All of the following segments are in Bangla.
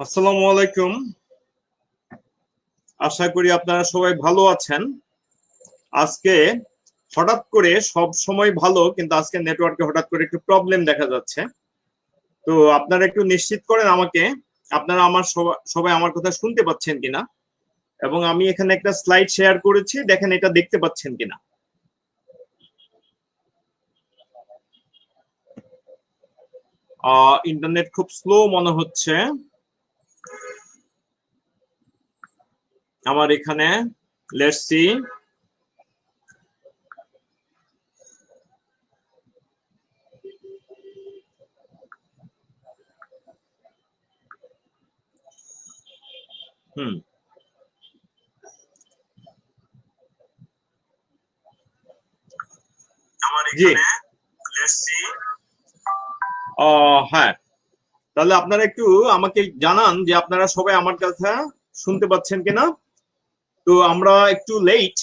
আসসালামু আলাইকুম। আশা করি আপনারা সবাই ভালো আছেন। আজকে হঠাৎ করে সব সময় ভালো, কিন্তু আজকে নেটওয়ার্কে হঠাৎ করে একটু প্রবলেম দেখা যাচ্ছে। তো আপনারা একটু নিশ্চিত করেন আমাকে, আপনারা আমার সবাই আমার কথা শুনতে পাচ্ছেন কিনা, এবং আমি এখানে একটা স্লাইড শেয়ার করেছি, দেখেন এটা দেখতে পাচ্ছেন কিনা। ইন্টারনেট খুব স্লো মনে হচ্ছে আমার এখানে। Let's see. জি, হ্যাঁ, তাহলে আপনারা একটু আমাকে জানান যে আপনারা সবাই আমার কথা শুনতে পাচ্ছেন কিনা। তো আমরা একটু লেট,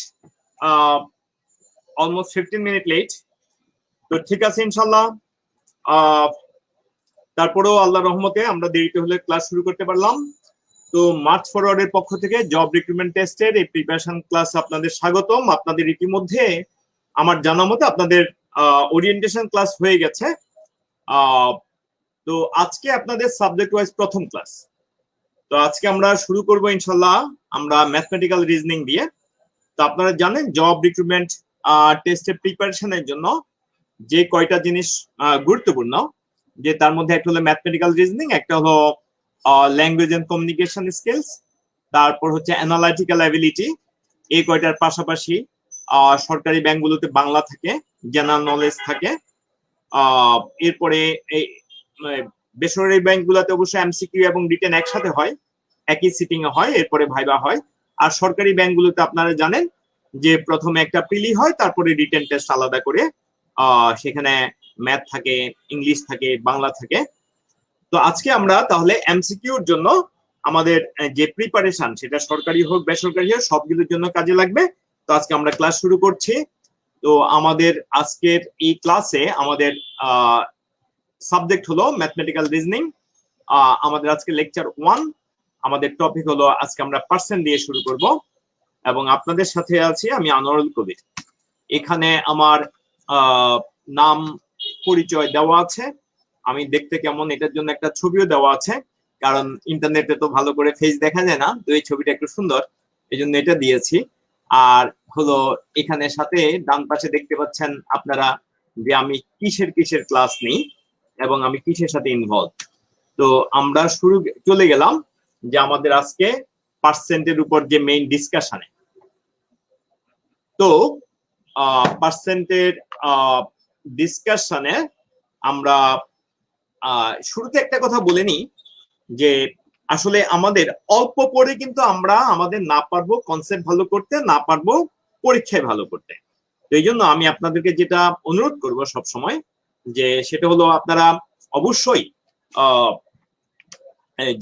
অলমোস্ট 15 মিনিট লেট। তো ঠিক আছে ইনশাল্লাহ। তারপরেও আল্লাহর রহমতে আমরা দেরিতে হলে ক্লাস শুরু করতে পারলাম। তো মার্চ ফরওয়ার্ডের পক্ষ থেকে জব রিক্রুটমেন্ট টেস্টের এই প্রিপারেশন ক্লাস আপনাদের স্বাগতম। আপনাদের ইতিমধ্যে আমার জানা মতে আপনাদের ওরিয়েন্টেশন ক্লাস হয়ে গেছে। তো আজকে আপনাদের সাবজেক্ট ওয়াইজ প্রথম ক্লাস। তো আজকে আমরা শুরু করব ইনশাল্লাহ আমরা ম্যাথমেটিক্যাল রিজনিং দিয়ে। তো আপনারা জানেন জব রিক্রুটমেন্ট টেস্টের প্রিপারেশনের জন্য যে কয়টা জিনিস গুরুত্বপূর্ণ, যে তার মধ্যে একটা হলো ম্যাথমেটিক্যাল রিজনিং, একটা হলো ল্যাঙ্গুয়েজ এন্ড কমিউনিকেশন স্কিলস, তারপর হচ্ছে অ্যানালাইটিক্যাল অ্যাবিলিটি। এই কয়টার পাশাপাশি সরকারি ব্যাংকগুলোতে বাংলা থাকে, জেনারেল নলেজ থাকে। এরপরে এই বেসরকারি ব্যাংকগুলোতে অবশ্যই এমসিকিউ এবং রিটেন একসাথে হয়, একই সিটিং এ হয়, এরপরে ভাইবা হয়। আর সরকারি ব্যাংকগুলোতে আপনারা জানেন যে প্রথমে একটা প্রিলি হয়, তারপরে রিটেন টেস্ট আলাদা করে, সেখানে ম্যাথ থাকে, ইংলিশ থাকে, বাংলা থাকে। তো আজকে আমরা তাহলে এমসিকিউর জন্য আমাদের যে প্রিপারেশন, সেটা সরকারি হোক বেসরকারি হোক, সবগুলোর জন্য কাজে লাগবে। তো আজকে আমরা ক্লাস শুরু করছি। তো আমাদের আজকের এই ক্লাসে আমাদের সাবজেক্ট হলো ম্যাথমেটিক্যাল রিজনিং। আমাদের আজকে লেকচার 1। আমাদের টপিক হলো, আজকে আমরা পার্সেন্ট দিয়ে শুরু করব, এবং আপনাদের সাথে আছি আমি আনোয়ারুল কবির। এখানে আমার নাম পরিচয় দেওয়া আছে, আমি দেখতে কেমন এটার জন্য একটা ছবিও দেওয়া আছে, কারণ ইন্টারনেটে তো ভালো করে ফেস দেখা যায় না, তো এই ছবিটা একটু সুন্দর, এই জন্য এটা দিয়েছি। আর হলো এখানে সাথে ডান পাশে দেখতে পাচ্ছেন আপনারা যে আমি কিসের কিসের ক্লাস নিই এবং আমি কিসের সাথে ইনভলভ। তো আমরা চলে গেলাম যে আমাদের আজকে পার্সেন্টের উপর যে মেইন ডিসকাশনে। তো পার্সেন্টের ডিসকাশনে আমরা শুরুতে একটা কথা বলে নিই যে আসলে আমাদের অল্প পড়ে কিন্তু আমরা আমাদের না পারবো কনসেপ্ট ভালো করতে, না পারবো পরীক্ষায় ভালো করতে। তো এই জন্য আমি আপনাদেরকে যেটা অনুরোধ করব সব সময়, যে সেটা হলো আপনারা অবশ্যই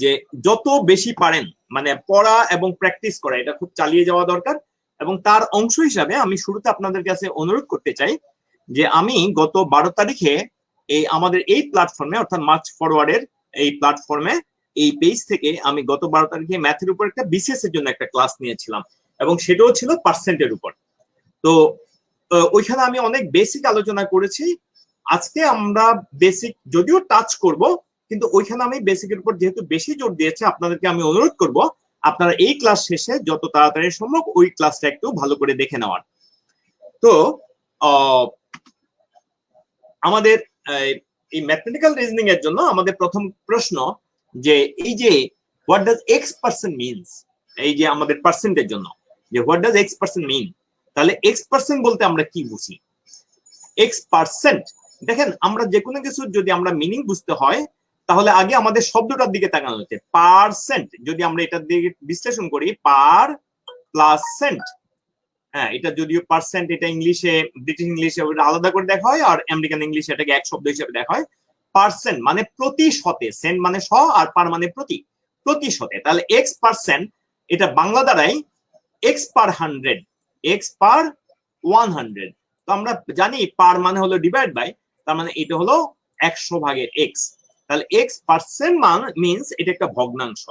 যে যত বেশি পারেন মানে পড়া এবং প্র্যাকটিস করা, এটা খুব চালিয়ে যাওয়া দরকার। এবং তার অংশ হিসাবে আমি শুরুতে আপনাদের কাছে অনুরোধ করতে চাই যে আমি গত 12 তারিখে আমাদের এই প্ল্যাটফর্মে, অর্থাৎ মার্চ ফরওয়ার্ডের এই প্ল্যাটফর্মে, এই পেজ থেকে আমি গত 12 তারিখে ম্যাথের উপর একটা বিসিএস এর জন্য একটা ক্লাস নিয়েছিলাম, এবং সেটাও ছিল পার্সেন্টের উপর। তো ওইখানে আমি অনেক বেসিক আলোচনা করেছি। আজকে আমরা বেসিক যদিও টাচ করব, কিন্তু ওইখানে আমি বেসিকের উপর যেহেতু বেশি জোর দিয়েছি, আপনাদেরকে আমি অনুরোধ করব আপনারা এই ক্লাস শেষে যত তাড়াতাড়ি সম্ভব ওই ক্লাসটা একটু ভালো করে দেখে নেওয়ার। তো আমাদের এই ম্যাথমেটিক্যাল রিজনিং এর জন্য আমাদের প্রথম প্রশ্ন যে এই যে what does x percent means, এই যে আমাদের পার্সেন্টের জন্য যে হোয়াট ডাজ এক্স পার্সেন্ট মিন, তাহলে এক্স পার্সেন্ট বলতে আমরা কি বুঝি? এক্স পার্সেন্ট, দেখেন আমরা যে কোনো কিছু যদি আমরা মিনিং বুঝতে হয়, তাহলে আগে আমাদের শব্দটার দিকে তাকানো হচ্ছে। পার্সেন্ট যদি আমরা এটার দিকে বিশ্লেষণ করি, পার প্লাস সেন্ট, হ্যাঁ, এটা যদিও পার্সেন্ট, এটা ইংলিশে, ব্রিটিশ ইংলিশে আলাদা করে দেখা হয়, আর আমেরিকান ইংলিশে এটাকে এক শব্দ হিসেবে দেখা হয়। পার্সেন্ট মানে প্রতি শতে, সেন্ট মানে শ, আর পার মানে প্রতি, প্রতি শতে। তাহলে এক্স পার্সেন্ট, এটা বাংলা দ্বারাই এক্স পার 100, এক্স পার 100। তো আমরা জানি পার মানে হলো ডিভাইড বাই, তার মানে এটা হলো 100 ভাগের এক্স। তাহলে x% মান মিন্স এটা একটা ভগ্নাংশ,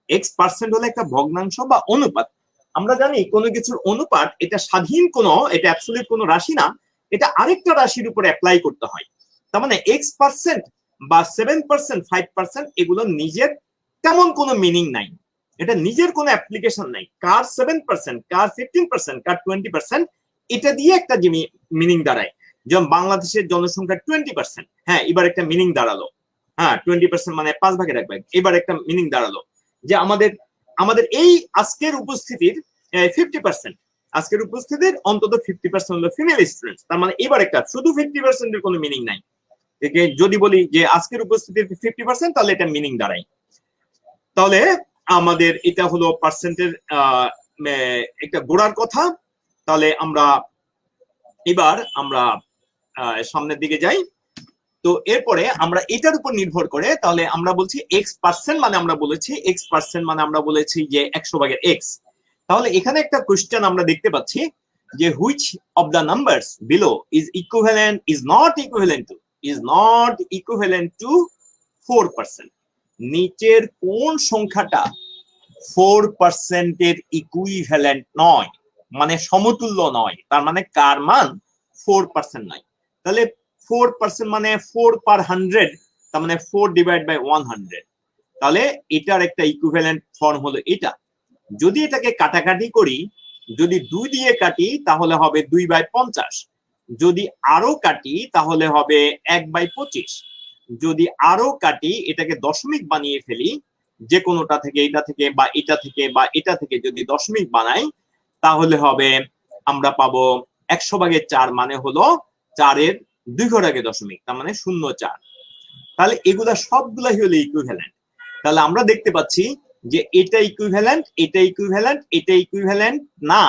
x% হলো একটা ভগ্নাংশ বা অনুপাত। আমরা জানি কোনো কিছুর অনুপাত এটা স্বাধীন কোনো, এটা অ্যাবসলিউট কোনো রাশি না, এটা আরেকটা রাশির উপর অ্যাপ্লাই করতে হয়। তার মানে x% বা 7%, 5% এগুলো নিজের তেমন কোনো মিনিং নাই, এটা নিজের কোনো অ্যাপ্লিকেশন নাই। কার 7%, কার 15%, কার 20%, এটা দিয়ে একটা মিনিং দাঁড়ায়। যেমন বাংলাদেশের জনসংখ্যা 20%, হ্যাঁ এবার একটা মিনিং দাঁড়ালো, হ্যাঁ 20% মানে 5 ভাগের 1 ভাগ, এবার একটা মিনিং দাঁড়ালো যে আমাদের এই আজকের উপস্থিতির 50%, আজকের উপস্থিতির অন্তত 50% হলো ফিমেল স্টুডেন্টস। তার মানে এবার একটা শুধু 50% এর কোনো মিনিং নাই। যদি বলি যে আজকের উপস্থিতির 50%, তাহলে এটা মিনিং দাঁড়ায়। তাহলে আমাদের এটা হলো পার্সেন্টের একটা গোড়ার কথা। তাহলে এবার আমরা সামনের দিকে যাই। তো এরপরে আমরা এটার উপর নির্ভর করে তাহলে আমরা বলছি x% মানে আমরা বলেছি x% মানে আমরা বলেছি যে 100 ভাগের x। তাহলে এখানে একটা কোশ্চেন আমরা দেখতে পাচ্ছি যে which of the numbers below is not equivalent to 4%, নিচের কোন সংখ্যাটা 4% এর ইকুইভ্যালেন্ট নয়, মানে সমতুল্য নয়। তার মানে কার মান 4% নয়। তাহলে 4% মানে 4/100, তার মানে 4/100। তাহলে এটার একটা ইকুইভ্যালেন্ট ফর্ম হলো এটা। যদি এটাকে কাটাকাটি করি, যদি 2 দিয়ে কাটি তাহলে হবে 2/50, যদি আরো কাটি তাহলে হবে 1/25, যদি আরো কাটি এটাকে দশমিক বানিয়ে ফেলি, যে কোনোটা থেকে এটা থেকে বা এটা থেকে বা এটা থেকে যদি দশমিক বানাই তাহলে হবে আমরা পাবো 100/4 মানে হলো 4-এর 2 ঘর আগে দশমিক, তার মানে 0.4। তাহলে এগুলা সবগুলাই হলো ইকুইভ্যালেন্ট। তাহলে আমরা দেখতে পাচ্ছি যে এটা ইকুইভ্যালেন্ট, এটা ইকুইভ্যালেন্ট, এটা ইকুইভ্যালেন্ট না,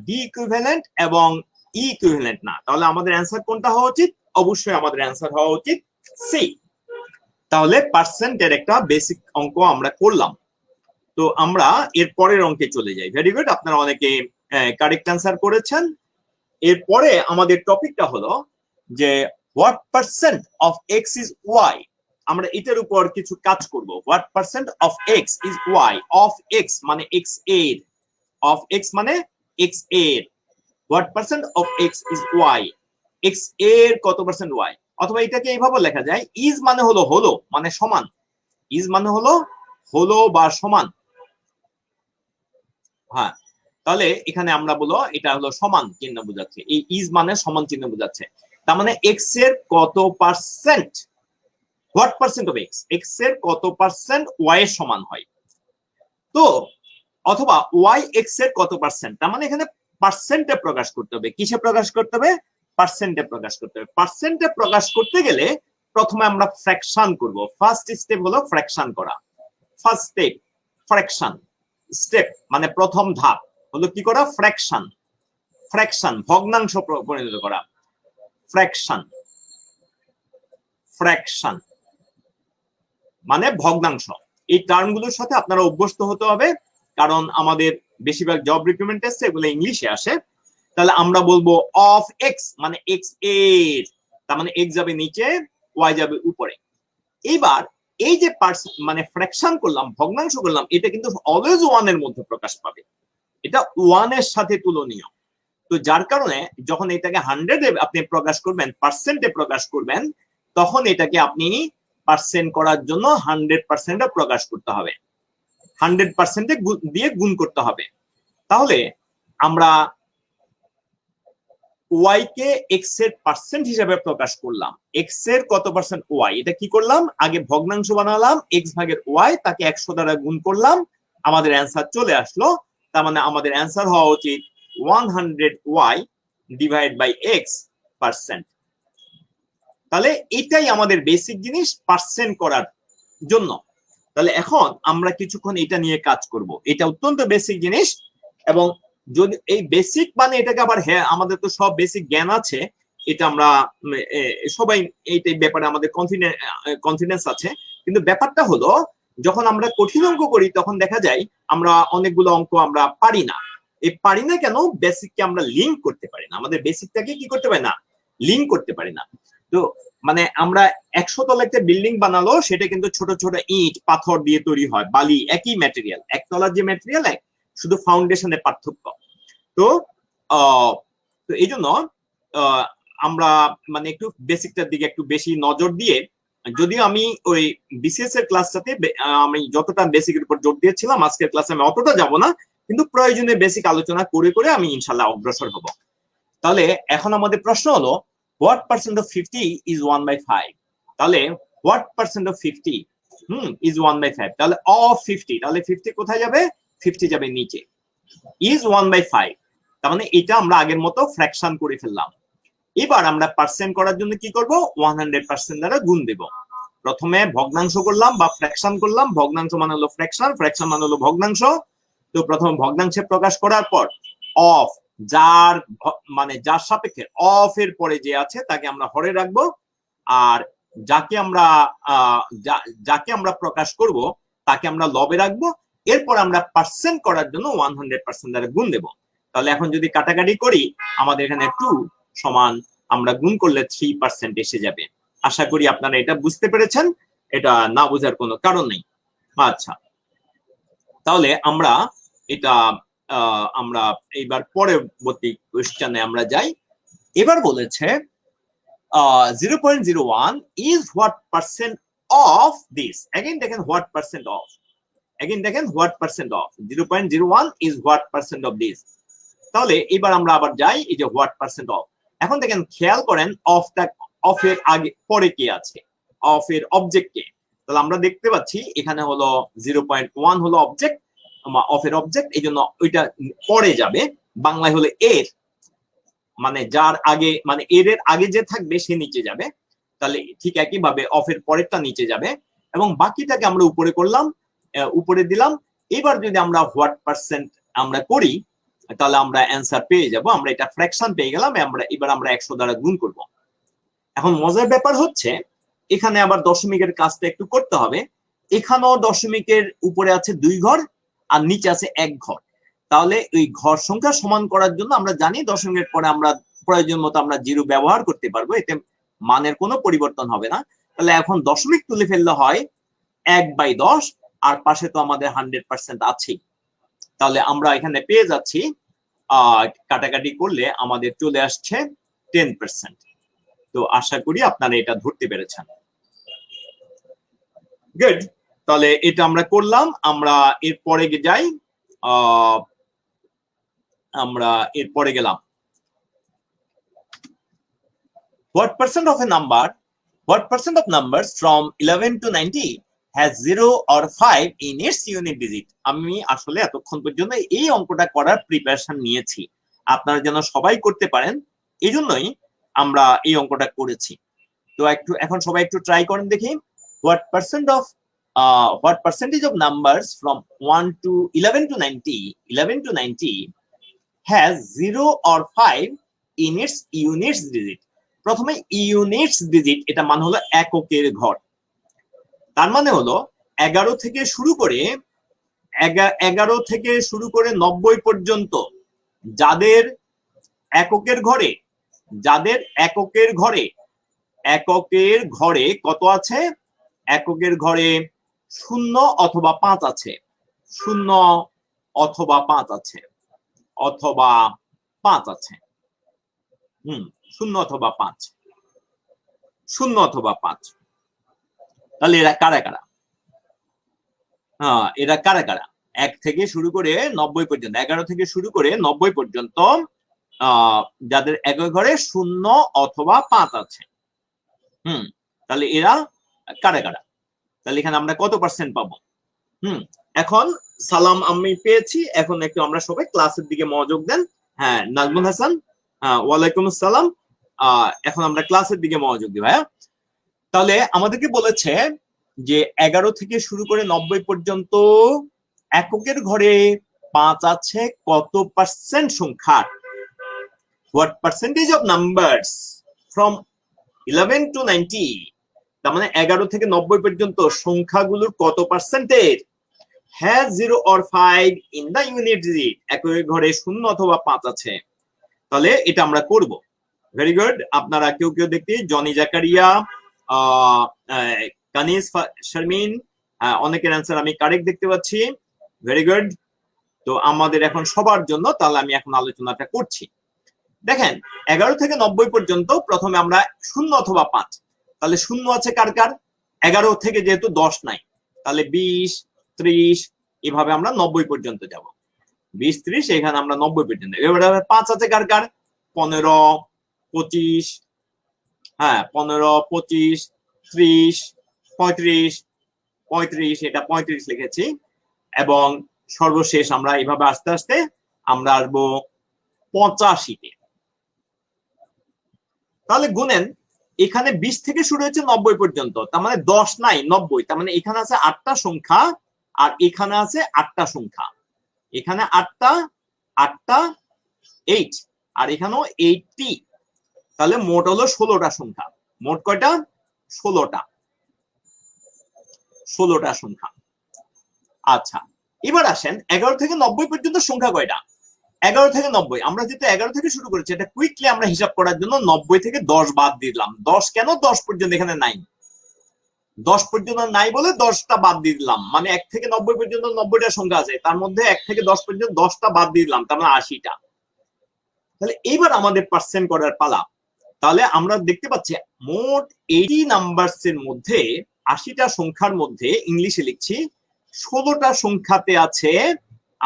ডি ইকুইভ্যালেন্ট এবং ই ইকুইভ্যালেন্ট না। তাহলে আমাদের অ্যান্সার কোনটা হওয়া উচিত? অবশ্যই আমাদের অ্যান্সার হওয়া উচিত সি। তাহলে পার্সেন্টের একটা বেসিক অঙ্ক আমরা করলাম। তো আমরা এর পরের অঙ্কে চলে যাই। ভেরি গুড, আপনারা অনেকে কারেক্ট অ্যান্সার করেছেন। এরপরে আমাদের টপিকটা হলো যে what percent of x is Y. আমরা এটার উপর কিছু কাজ করব। What percent of x is Y. Of x মানে এক্স এর, অফ এক্স মানে এক্স এর। What percent of x is Y, x এর কত পার্সেন্ট ওয়াই। অথবা এটাকে এইভাবে লেখা যায়, ইজ মানে হলো হলো মানে সমান, ইজ মানে হলো হলো বা সমান। হ্যাঁ, তাহলে এখানে আমরা বলো এটা হলো সমান চিহ্ন বোঝাচ্ছে, এই ইজ মানে সমান চিহ্ন বোঝাচ্ছে। তার মানে এক্স এর কত percent, what percent of x, x এর কত পার্সেন্ট ওয়াই এর সমান হয়। তো অথবা ওয়াই এক্স এর কত পার্সেন্ট, তার মানে এখানে পার্সেন্টে প্রকাশ করতে হবে। কিসে প্রকাশ করতে হবে? পার্সেন্টে প্রকাশ করতে হবে। পার্সেন্টে প্রকাশ করতে গেলে প্রথমে আমরা ফ্র্যাকশন করব। ফার্স্ট স্টেপ হলো ফ্র্যাকশন করা। ফার্স্ট স্টেপ ফ্র্যাকশন, স্টেপ মানে প্রথম ধাপ হলো কি করা? ফ্র্যাকশন। ফ্র্যাকশন ভগ্নাংশ পরিণত করা। ফ্র্যাকশন, ফ্র্যাকশন মানে ভগ্নাংশ। এই টার্মগুলোর সাথে আপনারা অভ্যস্ত হতে হবে, কারণ আমাদের বেশিরভাগ জব রিক্রুটমেন্ট টেস্টে এগুলো ইংলিশে আসে। তাহলে আমরা বলবো অফ এক্স মানে এক্স এর, তার মানে এক্স যাবে নিচে, ওয়াই যাবে উপরে। এইবার এই যে মানে ফ্র্যাকশন করলাম, ভগ্নাংশ করলাম, এটা কিন্তু অলওয়েজ ওয়ানের মধ্যে প্রকাশ পাবে, এটা ওয়ানের সাথে তুলনীয়। তো যার কারণে যখন এটাকে 100 আপনি প্রকাশ করবেন, পার্সেন্টে প্রকাশ করবেন, তখন এটাকে আপনি পার্সেন্ট করার জন্য 100% প্রকাশ করতে হবে, 100% দিয়ে গুণ করতে হবে। তাহলে আমরা ওয়াই কে এক্স এর পার্সেন্ট হিসেবে প্রকাশ করলাম। এক্স এর কত পার্সেন্ট ওয়াই, এটা কি করলাম? আগে ভগ্নাংশ বানালাম, এক্স ভাগের ওয়াই, তাকে 100 দ্বারা গুণ করলাম, আমাদের অ্যান্সার চলে আসলো। তার মানে আমাদের অ্যান্সার হওয়া উচিত 100y divide by x percent. তাহলে এটাই আমাদের বেসিক জিনিস পার্সেন্ট করার জন্য। তাহলে এখন আমরা কিছুক্ষণ এটা নিয়ে কাজ করব। এটা অত্যন্ত বেসিক জিনিস, এবং যদি এই বেসিক মানে এটাকে আবার হ্যাঁ আমাদের তো সব বেসিক জ্ঞান আছে, এটা আমরা সবাই এইটাই ব্যাপারে আমাদের কনফিডেন্স আছে। কিন্তু ব্যাপারটা হলো যখন আমরা কঠিন অঙ্ক করি তখন দেখা যায় আমরা অনেকগুলো অঙ্ক আমরা পারি না। এই পারি না কেন? বেসিককে আমরা লিঙ্ক করতে পারি না, আমাদের বেসিকটাকে কি করতে পারি না? লিঙ্ক করতে পারি না। তো মানে আমরা 100 তলা একটা বিল্ডিং বানালো, সেটা কিন্তু ছোট ছোট ইট পাথর দিয়ে তৈরি হয়, বালি একই ম্যাটেরিয়াল, একতলার যে ম্যাটেরিয়াল শুধু ফাউন্ডেশনের পার্থক্য। তো তো এই জন্য আমরা মানে একটু বেসিকটার দিকে একটু বেশি নজর দিয়ে, যদিও আমি ওই বিসিএস এর ক্লাসটাতে আমি যতটা বেসিকের উপর জোর দিয়েছিলাম, আজকের ক্লাসে আমি অতটা যাব না, কিন্তু প্রয়োজনীয় বেসিক আলোচনা করে করে আমি ইনশাল্লাহ অগ্রসর হব। তাহলে এখন আমাদের প্রশ্ন হলো, what percent of 50 is 1/5? তাহলে what percent of 50 is 1/5? তাহলে of 50, তাহলে 50 কোথায় যাবে? 50 যাবে নিচে। is 1/5, তার মানে এটা আমরা আগের মতো ফ্র্যাকশন করে ফেললাম। এবার আমরা পার্সেন্ট করার জন্য কি করব? 100% দ্বারা গুণ দেব। প্রথমে ভগ্নাংশ করলাম বা ফ্র্যাকশন করলাম, ভগ্নাংশ মানে হলো ফ্র্যাকশন, ফ্র্যাকশন মানে হলো ভগ্নাংশ। তো প্রথমে ভগ্নাংশে প্রকাশ করার পর অফ, যার মানে যার সাপেক্ষে অফ এর পরে যে আছে তাকে আমরা হরে রাখবো, আর যাকে আমরা প্রকাশ করব তাকে আমরা লবে রাখবো। এরপর আমরা পার্সেন্ট করার জন্য 100% দ্বারা গুণ দেব। তাহলে এখন যদি কাটাকাটি করি, আমাদের এখানে 2 সমান আমরা গুণ করলে 3% এসে যাবে। আশা করি আপনারা এটা বুঝতে পেরেছেন, এটা না বোঝার কোনো কারণ নেই। আচ্ছা, তাহলে আমরা এটা আমরা এইবার পরবর্তী কোশ্চেনে আমরা যাই। এবার বলেছে 0.01 is what percent of this? Again দেখেন what percent of, again দেখেন what percent of, 0.01 is what percent of this? তাহলে এবার আমরা আবার যাই এই যে what percent of। এখন দেখেন খেয়াল করেন অফ এর আগে পরে কি আছে, অফ এর অবজেক্ট কে। তাহলে আমরা দেখতে পাচ্ছি এখানে হলো 0.1 হলো অবজেক্ট, অফ এর অবজেক্ট, এই জন্য ওইটা পরে যাবে। বাংলায় হলো এর, মানে যার আগে, মানে এর আগে যে থাকবে সে নিচে যাবে। তাহলে ঠিক একই ভাবে অফ এর পরেরটা নিচে যাবে, এবং বাকিটাকে আমরা উপরে করলাম, উপরে দিলাম। এবার যদি আমরা হোয়াট পার্সেন্ট আমরা করি, তাহলে আমরা অ্যান্সার পেয়ে যাব। আমরা এটা ফ্র্যাকশন পেয়ে গেলাম, এবার আমরা 100 দ্বারা গুণ করব। এখন মজার ব্যাপার হচ্ছে, এখানে আবার দশমিকের কাজটা একটু করতে হবে। এখানেও দশমিকের উপরে আছে 2 ঘর আর নিচে আছে 1 ঘর। তাহলে এই ঘর সংখ্যা সমান করার জন্য আমরা জানি দশমিকের পরে আমরা প্রয়োজন মতো আমরা 0 ব্যবহার করতে পারবো, এতে মানের কোনো পরিবর্তন হবে না। তাহলে এখন দশমিক তুলে ফেললে হয় 1/10, আর পাশে তো আমাদের 100% আছেই। তাহলে আমরা এখানে পেয়ে যাচ্ছি, কাটাকাটি করলে আমাদের চলে আসছে 10%। তো আশা করি আপনারা এটা ধরতে পেরেছেন। গুড, তাহলে এটা আমরা করলাম। আমরা এরপরে যাই, আমরা এরপরে গেলাম what percent of numbers from 11 to 90 has 0 or 5 in its unit digit? আমি আসলে এতক্ষণ পর্যন্ত এই অঙ্কটা করার প্রিপারেশন নিয়েছি, আপনারা যেন সবাই করতে পারেন, এই জন্যই আমরা এই অঙ্কটা করেছি। তো এখন সবাই একটু ট্রাই করেন দেখি। what percentage of numbers from 11 to 90 has 0 or 5 in its units digit? প্রথমে ইউনিটস ডিজিট, এটা মানে হলো এককের ঘর। তার মানে হলো 11 থেকে শুরু করে 90 পর্যন্ত যাদের এককের ঘরে কত আছে? এককের ঘরে 0 অথবা 5 আছে, 0 অথবা 5 আছে, অথবা 5 আছে। 0 অথবা 5, 0 অথবা 5। তাহলে এরা কারা কারা? এরা কারা কারা? 1 থেকে শুরু করে 90 পর্যন্ত, 11 থেকে শুরু করে 90 পর্যন্ত যাদের একক ঘরে 0 অথবা 5 আছে। তাহলে এরা কারা কারা? তাহলে এখানে আমরা কত পার্সেন্ট পাবো? এখন সালাম আমি পেয়েছি, এখন একটু আমরা সবাই ক্লাসের দিকে মনোযোগ দেন। হ্যাঁ, নাজমুল হাসান, ওয়ালাইকুম আসসালাম। এখন আমরা ক্লাসের দিকে মনোযোগ দিই ভাইয়া। তাহলে আমাদেরকে বলেছে যে 11 থেকে শুরু করে 90 পর্যন্ত এককের ঘরে 5 আছে কত পার্সেন্ট সংখ্যা? What percentage of numbers from 11 to 90, তার মানে 11 থেকে 90 পর্যন্ত সংখ্যাগুলোর কত percentage has 0 or 5 in the unit digit? এককের ঘরে 0 অথবা 5 আছে। তাহলে এটা আমরা করব। Very good. আপনারা কেউ কেউ দেখতে জনি জাকারিয়া, কানিস শারমিন, অনেকের অ্যান্সার আমি কারেক্ট দেখতে পাচ্ছি। Very good. তো আমাদের এখন সবার জন্য তাহলে আমি এখন আলোচনাটা করছি। দেখেন 11 থেকে 90 পর্যন্ত প্রথমে আমরা 0 অথবা 5, তাহলে 0 আছে কার কার? 11 থেকে যেহেতু 10 নাই, তাহলে 20, 30 এভাবে আমরা 90 পর্যন্ত যাব। 20, 30 এখানে আমরা 90 পর্যন্ত। এবারে 5 আছে কার কার? 15, 25, হ্যাঁ 15, 25, 30, 35, 35, এটা 35 লিখেছি। এবং সর্বশেষ আমরা এইভাবে আস্তে আস্তে আমরা আসবো 85-তে। তাহলে গুনেন, এখানে 20 থেকে শুরু হয়েছে 90 পর্যন্ত, তার মানে 10 নাই 90, তার মানে এখানে আছে 8টা সংখ্যা আর এখানে আছে 8টা সংখ্যা। এখানে 8টা 8টা 8 আর এখানেও 80, তাহলে মোট হলো 16টা সংখ্যা। মোট কয়টা? 16টা সংখ্যা। আচ্ছা, এবার আসেন 11 থেকে 90 পর্যন্ত সংখ্যা কয়টা? 11 থেকে 90, আমরা যেহেতু 11 থেকে শুরু করেছি, এটা কুইকলি আমরা হিসাব করার জন্য 90 থেকে 10 বাদ দিলাম। 10 কেন? 10 পর্যন্ত এখানে নাই, 10 পর্যন্ত নাই বলে 10টা বাদ দিয়ে দিলাম। মানে 1 থেকে 90 পর্যন্ত 90টা সংখ্যা আছে, তার মধ্যে 1 থেকে 10 পর্যন্ত 10টা বাদ দিয়ে দিলাম, তার মানে 80টা। তাহলে এইবার আমাদের পার্সেন্ট করার পালা। তাহলে আমরা দেখতে পাচ্ছি মোট 80 নাম্বারস এর মধ্যে 80টা সংখ্যার মধ্যে ইংলিশে লিখছি 16টা সংখ্যাতে আছে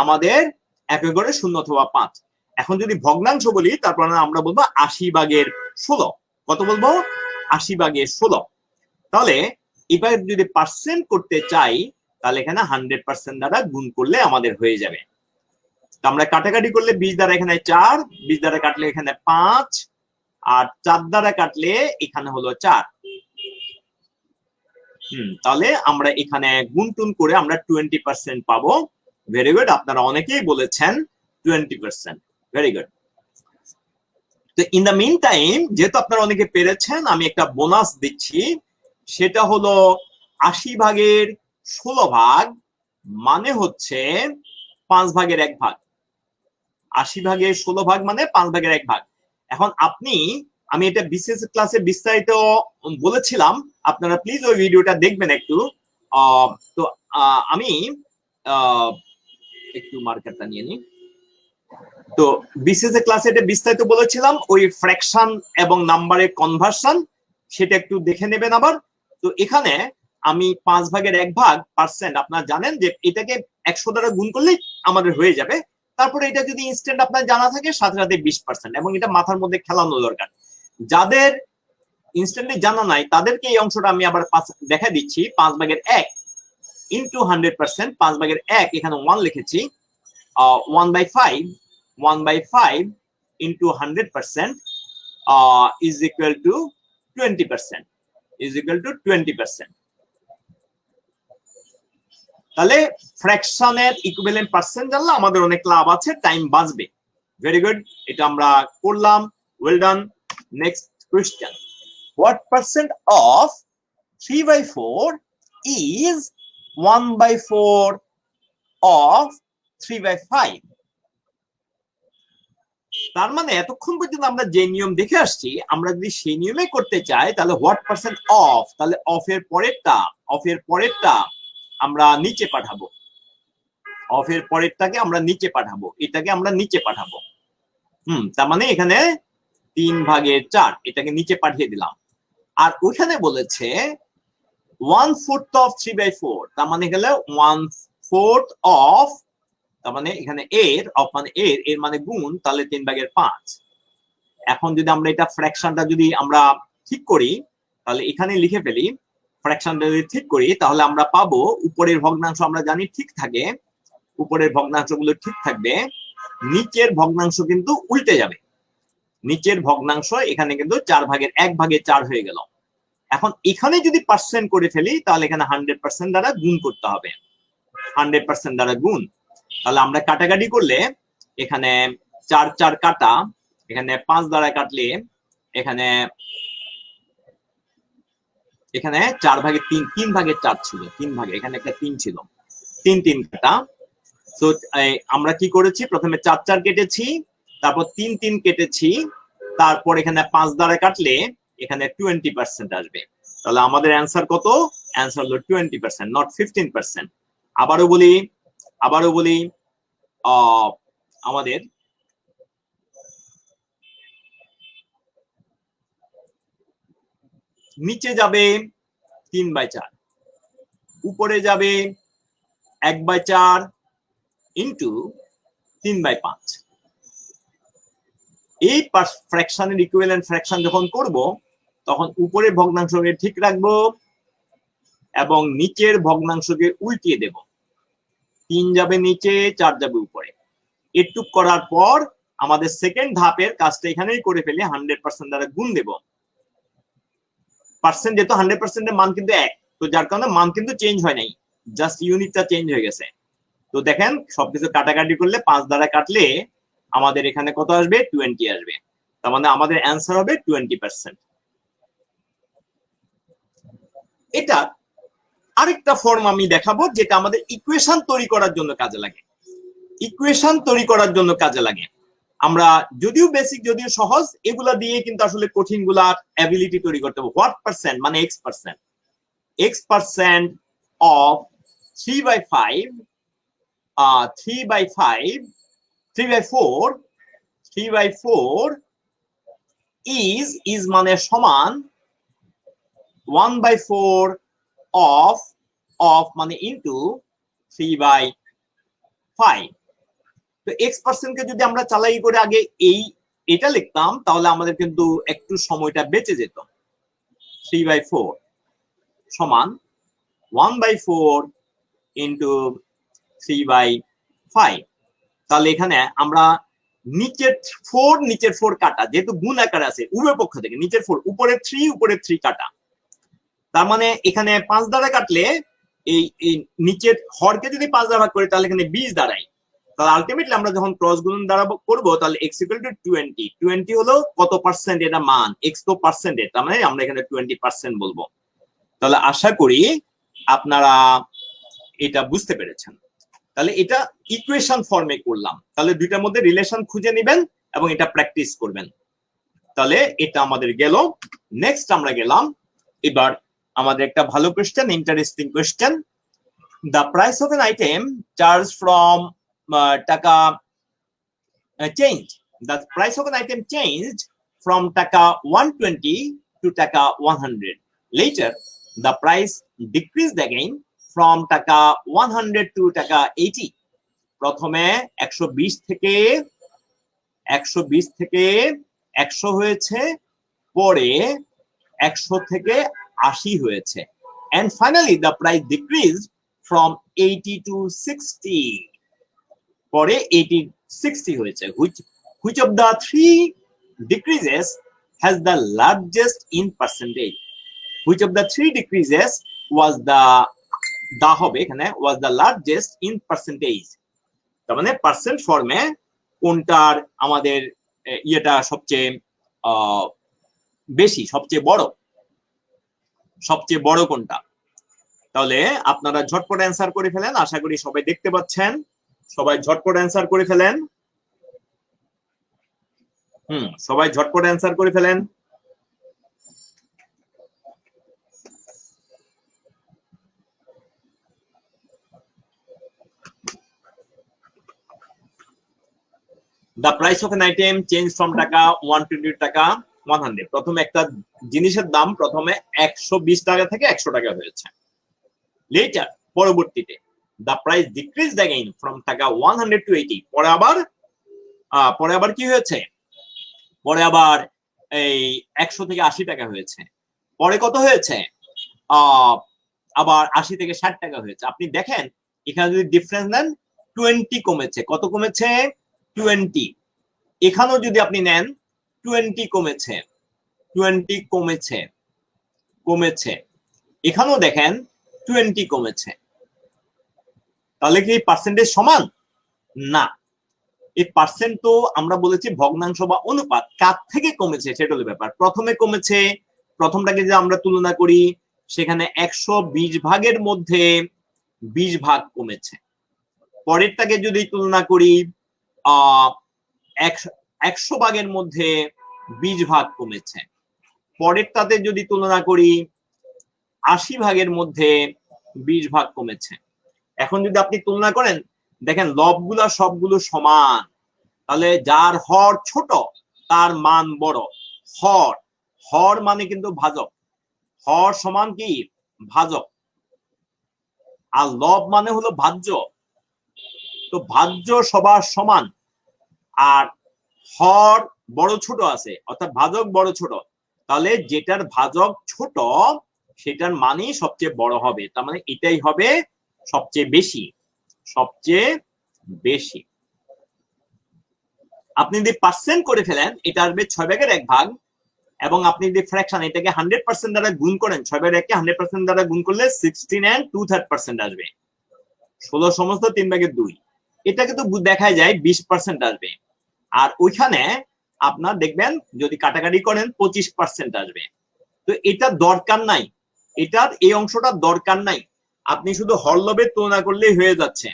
আমাদের 1/0 অথবা 5। এখন যদি ভগ্নাংশ বলি তারপর আমরা বলবো 80/16। কত বলবো? 80/16। তাহলে এবার যদি পার্সেন্ট করতে চাই তাহলে এখানে 100% দ্বারা গুণ করলে আমাদের হয়ে যাবে। আমরা কাটাকাটি করলে 20 দ্বারা এখানে 4, 20 দ্বারা কাটলে এখানে 5, আর 4 দ্বারা কাটলে এখানে হলো 4। তাহলে আমরা এখানে গুণটুন করে আমরা 20% পাবো। ভেরি গুড, আপনারা অনেকেই বলেছেন 20%। Very good. তো ইন দ্য মিন টাইম, যেহেতু আপনারা অনেকে পেরেছেন, আমি একটা বোনাস দিচ্ছি। সেটা হলো 80/16 মানে হচ্ছে 5/1 ভাগ। 80/16 মানে 5/1 ভাগ। এখন আমি এটা বিসিএস ক্লাসে বিস্তারিত বলেছিলাম, আপনারা প্লিজ ওই ভিডিওটা দেখবেন একটু। তো আমি একটু মার্কারটা নিয়ে নিই। তো বিসিএস ক্লাসে এটা বিস্তারিত বলেছিলাম, ওই ফ্র্যাকশন এবং নাম্বারের কনভার্সন, সেটা একটু দেখে নেবেন আবার। তো এখানে আমি 5/1 পার্সেন্ট, আপনারা জানেন যে এটাকে 100 দ্বারা গুণ করলেই আমাদের হয়ে যাবে। তারপরে এটা যদি ইনস্ট্যান্ট আপনার জানা থাকে সাথে সাথে 20%, এবং এটা মাথার মধ্যে খেলানো দরকার। যাদের ইনস্ট্যান্টলি জানা নাই তাদেরকে এই অংশটা আমি আবার দেখা দিচ্ছি। 5/1 ইন্টু 100%, 5/1 এখানে 1 লিখেছি, 1/5 into 100% is equal to 20%, is equal to 20%। তাহলে ফ্র্যাকশনের ইকুইভ্যালেন্ট পার্সেন্ট জানলে আমাদের অনেক লাভ আছে, টাইম বাঁচবে। ভেরি গুড, এটা আমরা করলাম। Well done. Next question, what percent of 3/4 is 1/4 of 3/5? তার মানে এতক্ষণ পর্যন্ত আমরা যে নিয়ম দেখে আসছি, আমরা যদি সেই নিয়মে করতে চাই তাহলে what percent of, তাহলে অফ এর পরেরটা আমরা নিচে পাঠাবো। অফ এর পরেরটাকে আমরা নিচে পাঠাবো, এটাকে আমরা নিচে পাঠাবো। তার মানে এখানে 3/4 এটাকে নিচে পাঠিয়ে দিলাম। আর ওইখানে বলেছে 1/4 of 3/4, তার মানে গেলে 1/4 of, তার মানে এখানে এর অফ মানে এর মানে গুণ, তাহলে 3/5। এখন যদি আমরা এটা ফ্র্যাকশনটা যদি আমরা ঠিক করি, তাহলে এখানে লিখে ফেলি। ফ্র্যাকশনটা যদি ঠিক করি তাহলে আমরা পাবো উপরের ভগ্নাংশ আমরা জানি ঠিক থাকে, উপরের ভগ্নাংশগুলো ঠিক থাকবে, নিচের ভগ্নাংশ কিন্তু উল্টে যাবে। নিচের ভগ্নাংশ এখানে কিন্তু 4/1 হয়ে গেল। এখন এখানে যদি পার্সেন্ট করে ফেলি তাহলে এখানে 100% দ্বারা গুণ করতে হবে। 100% দ্বারা গুণ, তাহলে আমরা কাটাকাটি করলে এখানে 4 কাটা, এখানে 5 দ্বারা কাটলে এখানে 4/3, 3/4 ছিল, 3 এখানে একটা 3 ছিল, 3 কাটা। তো আমরা কি করেছি, প্রথমে 4 কেটেছি, তারপর 3 কেটেছি, তারপর এখানে 5 দ্বারা কাটলে এখানে 20% আসবে। তাহলে আমাদের অ্যান্সার কত? অ্যান্সার হলো 20%, নট 15%। আবারও বলি আমাদের নিচে যাবে 3/4, উপরে যাবে 1/4 ইন্টু 3/5। এই ফ্র্যাকশনের ইকুইভ্যালেন্ট ফ্র্যাকশন যখন করব তখন উপরের ভগ্নাংশকে ঠিক রাখবো এবং নিচের ভগ্নাংশকে উল্টিয়ে দেব। 3 যাবে নিচে, 4 যাবে উপরে। এটুক করার পর আমাদের সেকেন্ড ধাপের কাজটা এখানেই করে ফেলে, 100% দ্বারা গুণ দেব। পার্সেন্ট যেহেতু 100% এর মান কিন্তু 1, তো যার কারণে মান কিন্তু চেঞ্জ হয় নাই, জাস্ট ইউনিটটা চেঞ্জ হয়ে গেছে। তো দেখেন সবকিছু কাটাকাটি করলে 5 দ্বারা কাটলে আমাদের এখানে কত আসবে? 20 আসবে। তার মানে আমাদের অ্যান্সার হবে 20%। এটা আরেকটা ফর্ম আমি দেখাবো যেটা আমাদের ইকুয়েশন তৈরি করার জন্য কাজে লাগে। আমরা যদিও বেসিক, যদিও সহজ, এগুলা দিয়ে কিন্তু আসলে কঠিন গুলার অ্যাবিলিটি তৈরি করতে হবে। হোয়াট পার্সেন্ট মানে x% অফ 3/5 3/4 is মানে সমান 1/4 অফ মানে ইন্টু 3/5। তো x% কে যদি আমরা চালাই করে আগে এটা লিখতাম তাহলে আমাদের কিন্তু একটু সময়টা বেঁচে যেত। 3/4 সমান 1/4 ইন্টু 3/5। তাহলে এখানে আমরা নিচের 4 কাটা, যেহেতু গুণ আকারে আছে উভয় পক্ষ থেকে, নিচের 4 উপরে 3 কাটা। তার মানে এখানে 5 দ্বারা কাটলে এই নিচের হরকে যদি 5 দ্বারা ভাগ করি তাহলে এখানে 20 দাঁড়ায়। তাহলে আলটিমেটলি আমরা যখন ক্রস গুণন দ্বারা করব তাহলে x = 20 হলো কত পার্সেন্ট এটা মান, x তো পার্সেন্টেজ, তার মানে আমরা এখানে 20% বলবো। তাহলে আশা করি আপনারা এটা বুঝতে পেরেছেন। তাহলে এটা ইকুয়েশন ফর্মে করলাম। তাহলে দুইটার মধ্যে রিলেশন খুঁজে নেবেন এবং এটা প্র্যাকটিস করবেন। তাহলে এটা আমাদের গেল। নেক্সট আমরা গেলাম এবার আমাদের একটা ভালো question, interesting question. The price of an item charged from টাকা changed. The price of an item changed from টাকা 120 to টাকা 100. Later, the price decreased again from টাকা 100 to টাকা 80. প্রথমে 120 থেকে 100 হয়েছে, পরে 100 থেকে 80 হয়েছে, and finally the price decreased from 80 to 60. পরে 80-60 হয়েছে। Which of the three decreases has the largest in percentage? Which of the three decreases was the largest in percentage? তার মানে পার্সেন্ট ফর্মে কোনটার আমাদের ইয়েটা সবচেয়ে বেশি, সবচেয়ে বড় কোনটা? তাহলে আপনারা ঝটপট অ্যান্সার করে ফেলেন। আশা করি সবাই দেখতে পাচ্ছেন, সবাই ঝটপট অ্যান্সার করে ফেলেন। সবাই ঝটপট অ্যান্সার করে ফেলেন। The price of an item changed from টাকা 120 to টাকা 100. প্রথমে একটা জিনিসের দাম প্রথমে 120 টাকা থেকে 100 টাকা হয়েছে। Later, পরবর্তীতে the price decreased again from টাকা 100 to 80. পরে আবার কি হয়েছে? পরে আবার এই 100 থেকে 80 টাকা হয়েছে। পরে কত হয়েছে? আবার 80 থেকে 60 টাকা হয়েছে। আপনি দেখেন এখানে যদি ডিফারেন্স নেন 20 কমেছে। কত কমেছে? 20। এখানেও যদি আপনি নেন 20 কমেছে, এখানেও দেখেন 20 কমেছে। তাহলে কি পার্সেন্টেজ সমান? না, এই পার্সেন্ট তো আমরা বলেছি ভগ্নাংশ বা অনুপাত, কার থেকে কমেছে সেটা হলো ব্যাপার। প্রথমে কমেছে, প্রথমটাকে যদি আমরা তুলনা করি সেখানে 120 ভাগের মধ্যে 20 ভাগ কমেছে। পরেরটাকে যদি তুলনা করি 100 ভাগের মধ্যে 20 ভাগ কমেছে। পরেরটাতে যদি তুলনা করি 80 ভাগের মধ্যে 20 ভাগ কমেছে। এখন যদি আপনি তুলনা করেন দেখেন লবগুলা সবগুলো সমান, তাহলে যার হর ছোট তার মান বড়। হর হর মানে কিন্তু ভাজক, হর সমান কি ভাজক, আর লব মানে হলো ভাজ্য। তো ভাজ্য সবার সমান, আর হর বড় ছোট আছে অর্থাৎ ভাজক বড় ছোট, তাহলে যেটার ভাজক ছোট সেটার মানই সবচেয়ে বড় হবে, তার মানে এটাই হবে সবচেয়ে বেশি, সবচেয়ে বেশি। আপনি যদি পার্সেন্ট করে ফেলেন এটা আসবে 6/1 এবং আপনি যদি ফ্র্যাকশন এটাকে 100% দ্বারা গুণ করেন, 6/1 100% দ্বারা গুণ করলে 16 and 2/3% আসবে। 16 সমস্ত 3/2, এটা কিন্তু দেখাই যায় 20% আসবে। আর ওইখানে আপনার দেখবেন যদি কাটাকাটি করেন 25% আসবে। তো এটা দরকার নাই, এটার এই অংশটা দরকার নাই, আপনি শুধু হরলবের তুলনা করলেই হয়ে যাচ্ছে,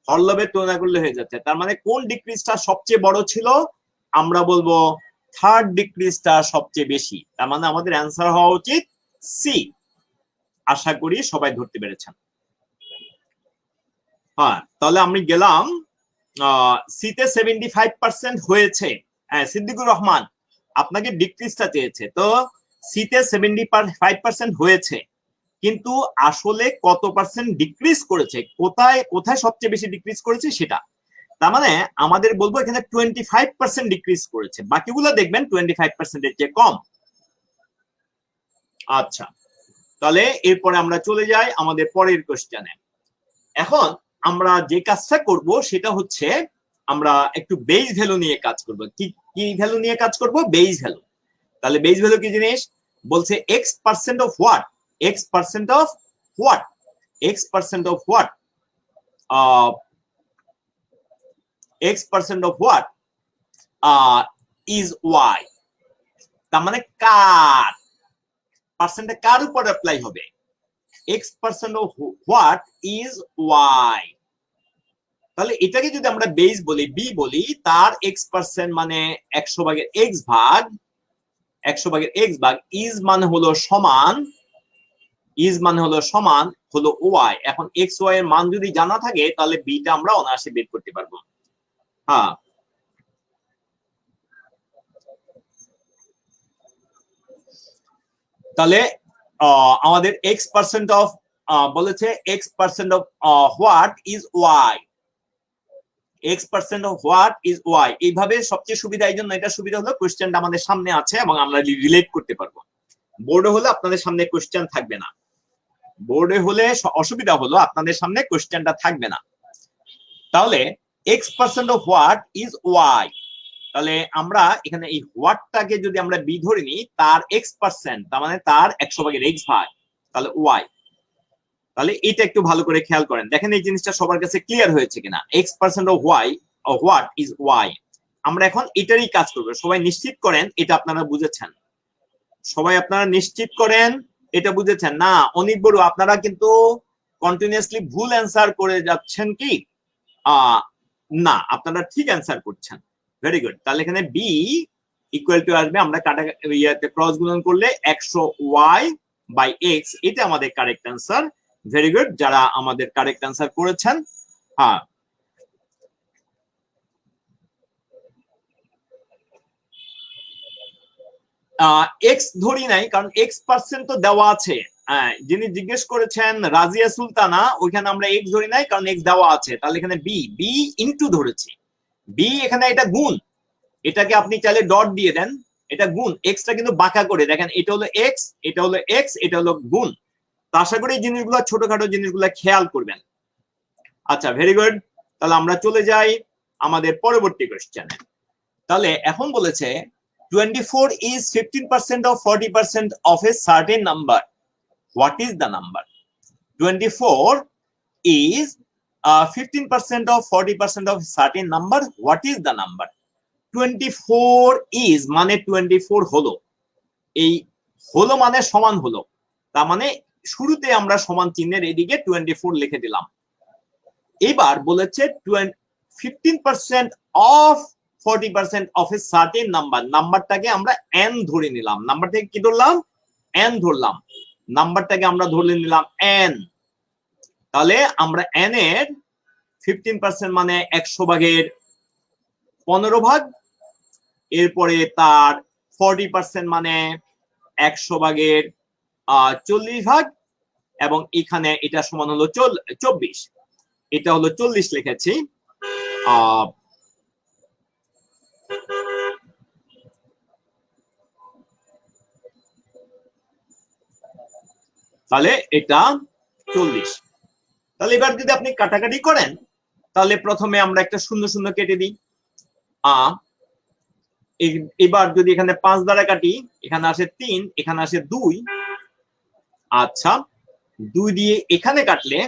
হরলবের তুলনা করলে হয়ে যাচ্ছে। তার মানে কোন ডিক্রিজটা সবচেয়ে বড় ছিল, আমরা বলবো থার্ড ডিক্রিজটা সবচেয়ে বেশি। তার মানে আমাদের অ্যান্সার হওয়া উচিত সি। আশা করি সবাই ধরতে পেরেছেন। হ্যাঁ, তাহলে আমি গেলাম সিতে 75% হয়েছে। হ্যাঁ, সিদ্দিকুর রহমান আপনাকে ডিক্রিজটা চেয়েছে, তো সিতে 75% হয়েছে, কিন্তু আসলে কত পার্সেন্ট ডিক্রিজ করেছে, কোথায় কোথায় সবচেয়ে বেশি ডিক্রিজ করেছে সেটা। তার মানে আমাদের বলবো এখানে 25% ডিক্রিজ করেছে, বাকিগুলো দেখবেন 25%-এর চেয়ে কম। আচ্ছা, তাহলে এরপরে আমরা চলে যাই আমাদের পরের কোশ্চেনে। এখন আমরা যে কাজটা করব সেটা হচ্ছে আমরা একটু বেস ভ্যালু নিয়ে কাজ করব। কি কি ভ্যালু নিয়ে কাজ করব? Base value. তাহলে বেস ভ্যালু কি জিনিস? বলছে x% of what, x% of what, x% of what, x% of what is y। তার মানে কার পার্সেন্টে কার উপর অ্যাপ্লাই হবে? x% of what is y। তাহলে এটাকে যদি আমরা বেস বলি, বি বলি, তার x% মানে 100/x ভাগ, 100/x ভাগ, ইজ মানে হলো সমান, ইজ মানে হলো সমান হলো ওয়াই। এখন এক্স ওয়াই এর মান যদি জানা থাকে তাহলে বিটা আমরা অনায়াসে বের করতে পারবো। হ্যাঁ, তাহলে আমাদের x% অফ বলেছে x% of what is Y, x% of what is Y. এইভাবে সবচেয়ে সুবিধা, এই জন্য এটা সুবিধা হলো কোশ্চেনটা আমাদের সামনে আছে এবং আমরা রিলেট করতে পারবো। বোর্ডে হলে আপনাদের সামনে কোশ্চেন থাকবে না, বোর্ডে হলে অসুবিধা হলো আপনাদের সামনে কোশ্চেনটা থাকবে না। তাহলে x% of what is Y, তাহলে আমরা এখানে এই হোয়াটটাকে যদি আমরা বি ধরে নিই, তার x%, তার মানে তার 100/x ভাগ, তাহলে ওয়াই। তাহলে এটা একটু ভালো করে খেয়াল করেন, দেখেন এই জিনিসটা সবার কাছে ক্লিয়ার হয়েছে কিনা। x% of Y of what is Y. আমরা এখন এটারই কাজ করবো। সবাই নিশ্চিত করেন এটা আপনারা বুঝেছেন, সবাই আপনারা নিশ্চিত করেন এটা বুঝেছেন। না অনেক বড় আপনারা কিন্তু কন্টিনিউয়াসলি ভুল অ্যান্সার করে যাচ্ছেন কি? না, আপনারা ঠিক অ্যান্সার করছেন, ভেরি গুড। তাহলে এখানে বি ইকুয়াল টু আসবে, আমরা কাটা ইয়াতে ক্রস গুণন করলে 100y/x, এটা আমাদের কারেক্ট অ্যান্সার। ভেরি গুড, যারা আমাদের কারেক্ট অ্যান্সার করেছেন। হ্যাঁ, এক্স ধরি নাই কারণ x% তো দেওয়া আছে। যিনি জিজ্ঞেস করেছেন রাজিয়া সুলতানা, ওইখানে আমরা এক্স ধরি নাই কারণ এক্স দেওয়া আছে। তাহলে এখানে বি, বি ইনটু ধরেছি, বি এখানে এটা গুণ, এটাকে আপনি চাইলে ডট দিয়ে দেন, এটা গুণ, এক্সটা কিন্তু বাঁকা করে দেখেন, এটা হলো এক্স, এটা হলো এক্স, এটা হলো গুণ। তো আশা করি এই জিনিসগুলো, ছোটখাটো জিনিসগুলো খেয়াল করবেন। আচ্ছা, ভেরি গুড। তাহলে আমরা চলে যাই আমাদের পরবর্তী কোশ্চেনে। তাহলে এখন বলেছে 24 is 15% of 40% of a certain number. What is the number? 24 is 15% of 40% of a certain number. What is the number? 24 is মানে 24 হলো, এই হলো মানে সমান হলো, তার মানে শুরুতে আমরা সমান চিহ্নের এদিকে 24 লিখে দিলাম। এবার বলেছে 15% of 40% of a certain number, নাম্বারটাকে আমরা n ধরে নিলাম, নাম্বারটাকে কি ধরলাম, n ধরলাম, নাম্বারটাকে আমরা ধরে নিলাম n। তাহলে আমরা n এর 15% মানে 100 ভাগের 15 ভাগ, এরপরে তার 40% মানে 100 ভাগের 40 ভাগ, এবং এখানে এটা সমান হলো 24, এটা হলো 40 লিখেছি। তাহলে এটা 40। তাহলে এবার যদি আপনি কাটাকাটি করেন, তাহলে প্রথমে আমরা একটা শূন্য শূন্য কেটে দিই। এবার যদি এখানে 5 দ্বারা কাটি, এখানে আসে 3, এখানে আসে 2। আচ্ছা, 2 দিয়ে এখানে কাটলে,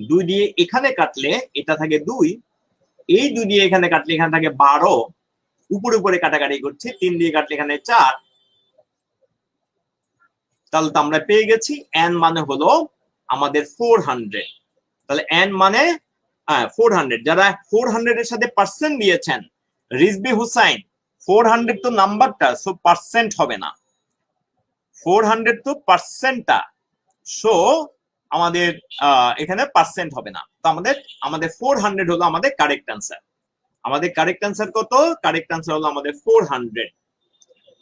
2 দিয়ে এখানে কাটলে এটা থাকে 2, এই 2 দিয়ে এখানে কাটলে এখানে থাকে 12, উপরে উপরে কাটাকাটি করছি, 3 দিয়ে কাটলে এখানে 4। তাহলে তো আমরা পেয়ে গেছি n মানে হলো আমাদের 400। তাহলে n মানে 400। যারা 400 এর সাথে পার্সেন্ট দিয়েছেন, রিজবি হুসাইন, 400 তো নাম্বারটা, সো পার্সেন্ট হবে না, 400 তো পার্সেন্টটা, সো আমাদের এখানে পার্সেন্ট হবে না। তো আমাদের 400 হলো আমাদের কারেক্ট অ্যান্সার। আমাদের কারেক্ট অ্যান্সার কত? কারেক্ট অ্যান্সার হলো আমাদের 400।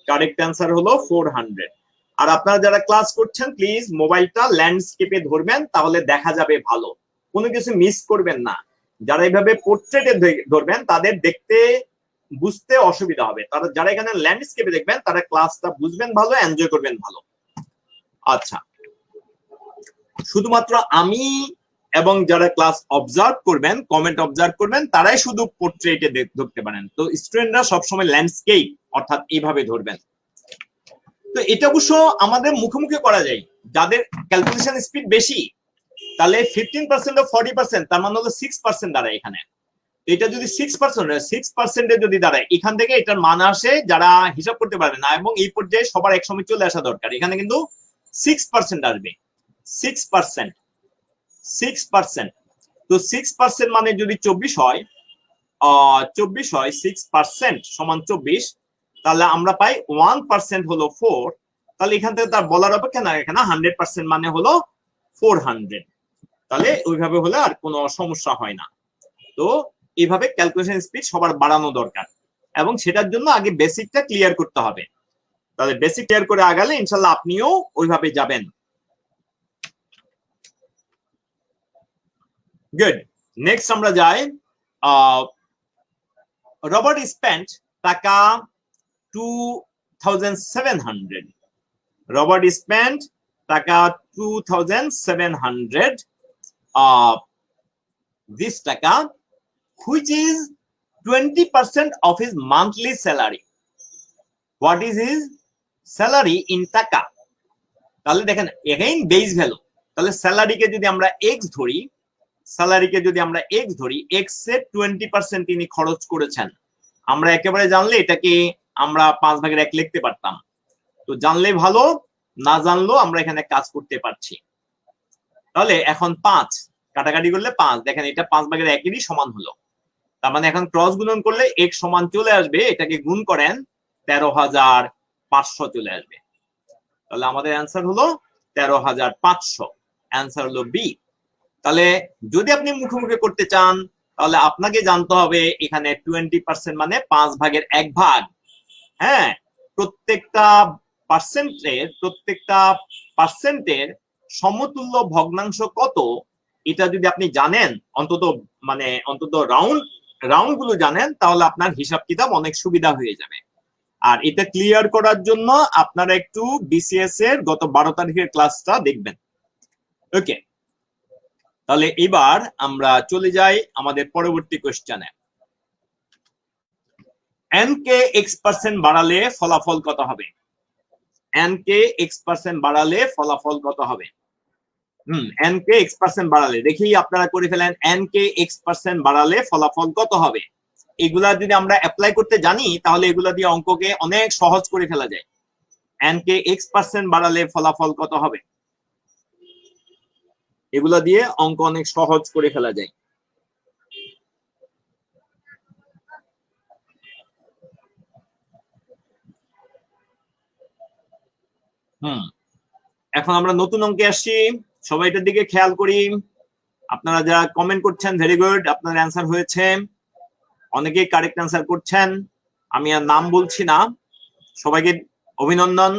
কারেক্ট অ্যান্সার হলো 400। আর আপনারা যারা ক্লাস করছেন, প্লিজ মোবাইলটা ল্যান্ডস্কেপে ধরবেন, তাহলে দেখা যাবে ভালো, কোনো কিছু মিস করবেন না। যারা এইভাবে পোর্ট্রেটে ধরবেন তাদের দেখতে বুঝতে অসুবিধা হবে, তারা যারা এখানে ল্যান্ডস্কেপে দেখবেন তারা ক্লাসটা বুঝবেন ভালো, এনজয় করবেন ভালো। আচ্ছা, শুধুমাত্র আমি এবং যারা ক্লাস অবজার্ভ করবেন, কমেন্ট অবজার্ভ করবেন, তারাই শুধু পোর্ট্রেটে ধরতে পারেন। তো স্টুডেন্টরা সবসময় ল্যান্ডস্কেপ অর্থাৎ এইভাবে ধরবেন। তো এটা অবশ্য আমাদের মুখে মুখে করা যায়, যাদের ক্যালকুলেশন স্পিড বেশি, তাহলে 15% ও 40%, তার মানে হলো 6% দাঁড়ায় এখানে। এটা যদি 6% যদি দাঁড়ায়, এখান থেকে এটার মান আসে যারা হিসাব করতে পারবে না, এবং এই পর্যায়ে সবার একসময় চলে আসা দরকার। এখানে কিন্তু 6% আসবে, 6%, 6%। তো 6% মানে যদি 24 হয়, 6% সমান 24, তাহলে আমরা পাই 1% হলো 4। তাহলে এখান থেকে তার বলার অপেক্ষা না, এখানে 100% মানে হলো 400। তাহলে ওইভাবে হলে আর কোনো সমস্যা হয় না। তো এইভাবে ক্যালকুলেশন স্পিড সবার বাড়ানো দরকার, এবং সেটার জন্য আগে বেসিকটা ক্লিয়ার করতে হবে। তাহলে বেসিক ক্লিয়ার করে আগালে ইনশাল্লাহ আপনিও ওইভাবে যাবেন। গুড। নেক্সট আমরা যাই, রবার্ট স্পেন্ট টাকা 2700। রবার্ট স্পেন্ট টাকা 2700 this টাকা, which is 20% of his monthly salary. What is his salary in টাকা? তাহলে দেখেন এগেইন বেস ভ্যালু। তাহলে স্যালারিকে যদি আমরা x ধরি, স্যালারিকে যদি আমরা x ধরি, x এর 20% তিনি খরচ করেছেন। আমরা একেবারে জানলে এটাকে আমরা 5 ভাগের 1 লিখতে পারতাম। তো জানলে ভালো, না জানলেও আমরা এখানে কাজ করতে পারছি। তাহলে এখন 5 কাটাকাটি করলে 5, দেখেন এটা 5 ভাগের 1-এরই সমান হলো। তার মানে এখন ক্রস গুণন করলে x সমান চলে আসবে, এটাকে গুণ করেন 13,500 চলে আসবে। তাহলে আমাদের অ্যান্সার হলো 13,500, অ্যান্সার হলো বি। তাহলে যদি আপনি মুখে মুখে করতে চান, তাহলে আপনাকে জানতে হবে এখানে 20% মানে 5 ভাগের 1 ভাগ। হ্যাঁ, প্রত্যেকটা পার্সেন্টের সমতুল্য ভগ্নাংশ কত, এটা যদি আপনি জানেন, অন্তত রাউন্ড গুলো জানেন, তাহলে আপনার হিসাব কিতাব অনেক সুবিধা হয়ে যাবে। আর এটা ক্লিয়ার করার জন্য আপনারা একটু বিসিএস এর গত 12 তারিখের ক্লাসটা দেখবেন। ওকে, তাহলে এবার আমরা চলে যাই আমাদের পরবর্তী কোশ্চেনে। n কে x% বাড়ালে ফলাফল কত হবে? n কে x% বাড়ালে ফলাফল কত হবে? n কে x% বাড়ালে, দেখি আপনারা করে ফেলেন, n কে x% বাড়ালে ফলাফল কত হবে? এগুলা যদি আমরা অ্যাপ্লাই করতে জানি, তাহলে এগুলা দিয়ে অঙ্ককে অনেক সহজ করে ফেলা যায়। n কে x% বাড়ালে ফলাফল কত হবে? এগুলা দিয়ে অঙ্ক অনেক সহজ করে ফেলা যায়। হুম এখন আমরা নতুন অঙ্কে আসছি, সবাই এটার দিকে খেয়াল করি। আপনারা যারা কমেন্ট করছেন ভেরি গুড, আপনার অ্যান্সার হয়েছে, অনেকেই কারেক্ট অ্যান্সার করছেন। আমি আর নাম বলছি না, সবাইকে অভিনন্দন।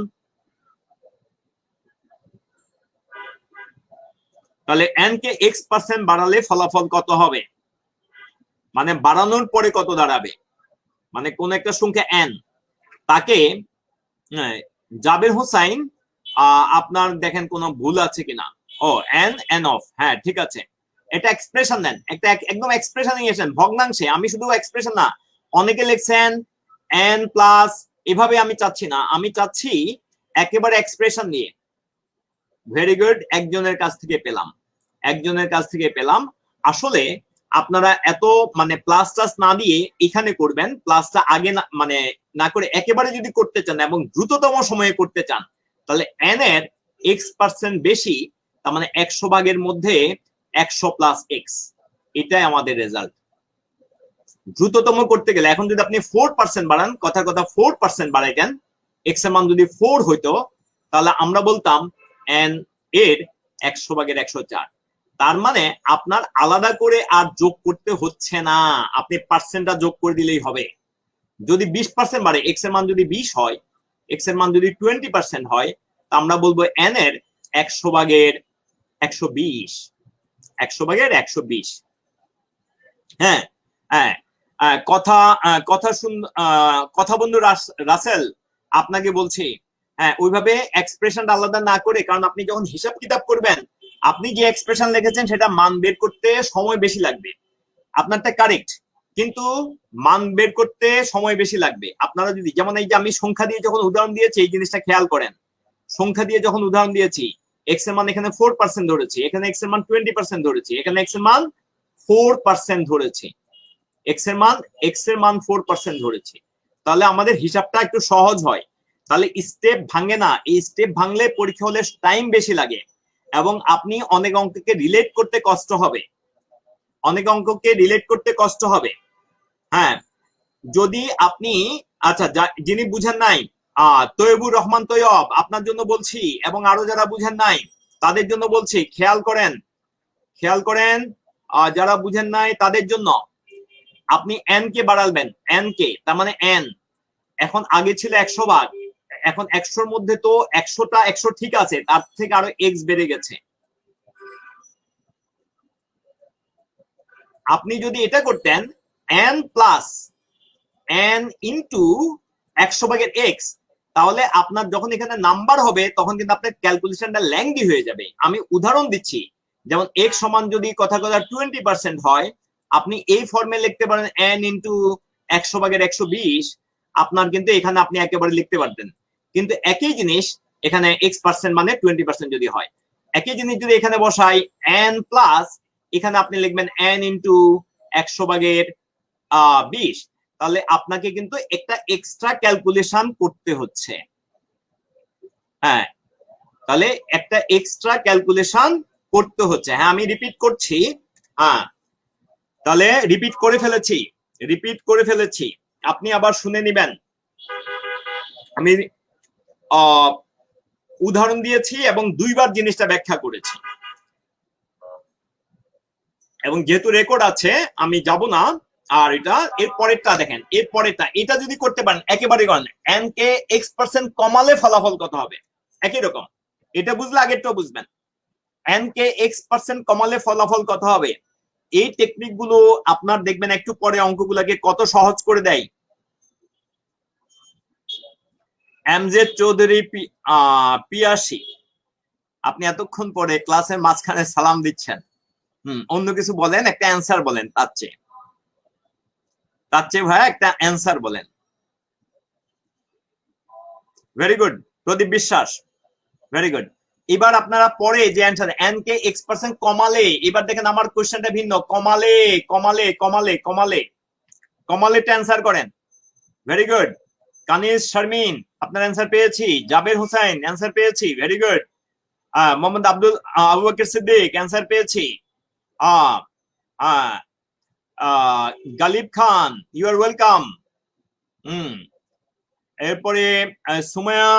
তাহলে n কে x% বাড়ালে ফলাফল কত হবে, মানে বাড়ানোর পরে কত দাঁড়াবে, মানে কোন একটা সংখ্যা n, তাকে জাবের হোসাইন আপনার দেখেন কোনো ভুল আছে কিনা। ও n অফ, হ্যাঁ ঠিক আছে, এটা এক্সপ্রেশন দেন, একটা একদম এক্সপ্রেশন নিয়েছেন ভগ্নাংশে। আমি শুধু এক্সপ্রেশন না, অনেকে লিখছেন n প্লাস, এভাবে আমি চাচ্ছি না, আমি চাচ্ছি একেবারে এক্সপ্রেশন নিয়ে। ভেরি গুড, একজনের কাছ থেকে পেলাম, একজনের কাছ থেকে পেলাম। আসলে আপনারা এত মানে প্লাস টাস না দিয়ে এখানে করবেন, প্লাসটা আগে না মানে না করে একেবারে যদি করতে চান এবং দ্রুততম সময়ে করতে চান, তাহলে n এর x% বেশি, তার মানে 100 ভাগের মধ্যে 100 প্লাস x, এটাই আমাদের রেজাল্ট। দ্রুততম করতে গেলে এখন যদি আপনি 4% বাড়ান, কথা 4% বাড়াইতেন, x এর মান যদি 4 হইতো, তাহলে আমরা বলতাম n এর 100 ভাগের 104। তার মানে আপনার আলাদা করে আর যোগ করতে হচ্ছে না, আপনি পার্সেন্টটা যোগ করে দিলেই হবে। যদি 20% বাড়ে, x এর মান যদি 20 হয়, x এর মান যদি 20% হয়, তা আমরা বলবো n এর 100 ভাগের 120, 100 ভাগের 120। হ্যাঁ হ্যাঁ, কথা বন্ধু রাসেল, আপনাকে বলছি, হ্যাঁ ওইভাবে এক্সপ্রেশনটা আলাদা না করে, কারণ আপনি যখন হিসাব কিতাব করবেন, আপনি যে এক্সপ্রেশন লিখেছেন সেটা মান বের করতে সময় বেশি লাগবে, আপনারটা কারেক্ট, কিন্তু মান বের করতে সময় বেশি লাগবে। আপনারা যদি যেমন এই যে আমি সংখ্যা দিয়ে যখন উদাহরণ দিয়েছি, এই জিনিসটা খেয়াল করেন, সংখ্যা দিয়ে যখন উদাহরণ দিয়েছি, এক্স এর মান এখানে 4% ধরেছি, এখানে এক্স এর মান 20% ধরেছি, এখানে এক্স এর মান 4% ধরেছি, এক্স এর মান 4% ধরেছি, তাহলে আমাদের হিসাবটা একটু সহজ হয়। তাহলে স্টেপ ভাঙে না, এই স্টেপ ভাঙলে পরীক্ষা হলে টাইম বেশি লাগে এবং আপনি অনেক অঙ্ককে রিলেট করতে কষ্ট হবে, অনেক অঙ্ককে রিলেট করতে কষ্ট হবে। হ্যাঁ, যদি আপনি, আচ্ছা যিনি বুঝেন নাই, তৈয়বুর রহমান তৈয়ব, আপনার জন্য বলছি, এবং আরো যারা বুঝেন নাই তাদের জন্য বলছি, খেয়াল করেন, খেয়াল করেন, যারা বুঝেন নাই তাদের জন্য। আপনি n কে বাড়ালবেন, n কে, তার মানে n এখন আগে ছিল 100 ভাগ, এখন 100-র মধ্যে তো 100টা 100 ঠিক আছে, তার থেকে আরো x বেড়ে গেছে। আপনি যদি এটা করতেন n প্লাস n ইন্টু 100 ভাগের x, তাহলে আপনার যখন এখানে নাম্বার হবে তখন কিন্তু আপনার ক্যালকুলেশনটা ল্যাংদি হয়ে যাবে। আমি উদাহরণ দিচ্ছি, যেমন x সমান যদি কথা 20% হয়, আপনি এই ফর্মে লিখতে পারেন n ইন্টু 100 ভাগের 120, আপনার কিন্তু এখানে আপনি একেবারে লিখতে পারতেন। কিন্তু একই জিনিস এখানে x% মানে 20% যদি হয়, একই জিনিস যদি এখানে বসাই n প্লাস, এখানে আপনি লিখবেন n ইন্টু 100 ভাগের 20, তাহলে আপনাকে কিন্তু একটা এক্সট্রা ক্যালকুলেশন করতে হচ্ছে। হ্যাঁ, তাহলে একটা এক্সট্রা ক্যালকুলেশন করতে হচ্ছে। হ্যাঁ, আমি রিপিট করছি, হ্যাঁ তাহলে রিপিট করে ফেলেছি, রিপিট করে ফেলেছি, আপনি আবার শুনে নিবেন। আমি উদাহরণ দিয়েছি এবং 2বার জিনিসটা ব্যাখ্যা করেছি, এবং যেহেতু রেকর্ড আছে আমি যাব না। আর এটা এর পরেরটা দেখেন, এর পরেরটা, এটা যদি করতে পারেন একেবারে করেন, n কে x% কমালে ফলাফল কত হবে, একই রকম, এটা বুঝলে আগেরটাও বুঝবেন, n কে x% কমালে ফলাফল কত হবে। এই টেকনিক গুলো আপনার দেখবেন একটু পরে অঙ্কগুলোকে কত সহজ করে দেয়। এমজেড চৌধুরী পিয়াসি, আপনি এতক্ষণ পরে ক্লাসের মাঝখানে সালাম দিচ্ছেন, অন্য কিছু বলেন, একটা অ্যান্সার বলেন, তার চেয়ে ভাইয়া একটা অ্যান্সার বলেন। ভেরি গুড প্রদীপ বিশ্বাস, ভেরি গুড। এবার আপনারা পরে যে অ্যান্সার n কে x% কমালে, এবার দেখেন আমার কোশ্চেনটা ভিন্ন, কমালে কমালে কমালে কমালে কমালেটা অ্যান্সার করেন। ভেরি গুড, কানিজ শারমিন, আপনার অ্যান্সার পেয়েছি। জাবের হোসেন, অ্যান্সার পেয়েছি, very good. Mohammad Abu Bakar Siddique, answer পেয়েছি। Ghalib Khan, you are welcome. এরপরে সুমায়া,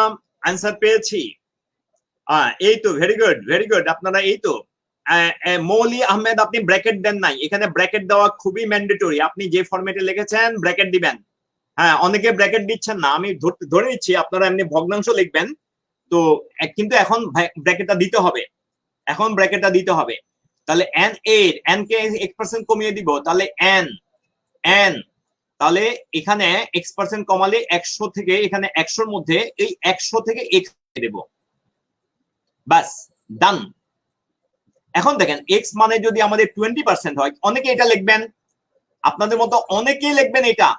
অ্যান্সার পেয়েছি। এই তো ভেরি গুড ভেরি গুড, আপনারা এই তো মৌলি আহমেদ, আপনি ব্র্যাকেট দেন নাই, এখানে ব্র্যাকেট দেওয়া খুবই ম্যান্ডেটরি, আপনি যে ফরম্যাটে লিখেছেন ব্র্যাকেট দিবেন। হ্যাঁ, অনেকে ব্র্যাকেট দিচ্ছেন না, আমি ধরে নিচ্ছি আপনারা এমনি ভগ্নাংশ লিখবেন। তো কিন্তু এখন ব্র্যাকেটটা দিতে হবে, এখন ব্র্যাকেটটা দিতে হবে। তাহলে এন কে x% কমিয়ে দিব, তাহলে এন তাহলে এখানে x% কমালে 100 থেকে, এখানে 100-র মধ্যে এই 100 থেকে x দেব, বাস ডান। এখন দেখেন x মানে যদি আমাদের 20% হয়, অনেকে এটা লিখবেন, আপনাদের মতো অনেকেই লিখবেন এটা,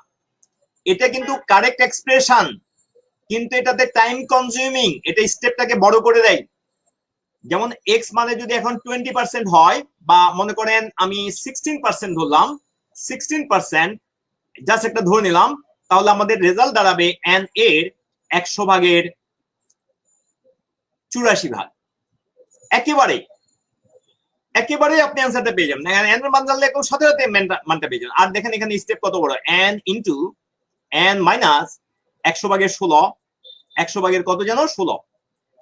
এটা কিন্তু কারেক্ট এক্সপ্রেশন, কিন্তু এটাতে টাইম কনজিউমিং, এটা স্টেপটাকে বড় করে দেয়। যেমন x মানে যদি এখন 20% হয়, বা মনে করেন আমি 16% ধরলাম, 16% জাস্ট একটা ধরে নিলাম, তাহলে আমাদের রেজাল্ট দাঁড়াবে এন এর 100 ভাগের 84 ভাগ। একেবারে আপনি অ্যান্সারটা পেয়ে যাবেন, এন এর মান জানলে কেউ সাথে সাথে মানটা পেয়ে যাবেন। আর দেখেন এখানে স্টেপ কত বড়, এন ইন্টু এন মাইনাস 100 ভাগের 16, 100 ভাগের কত যেন 16,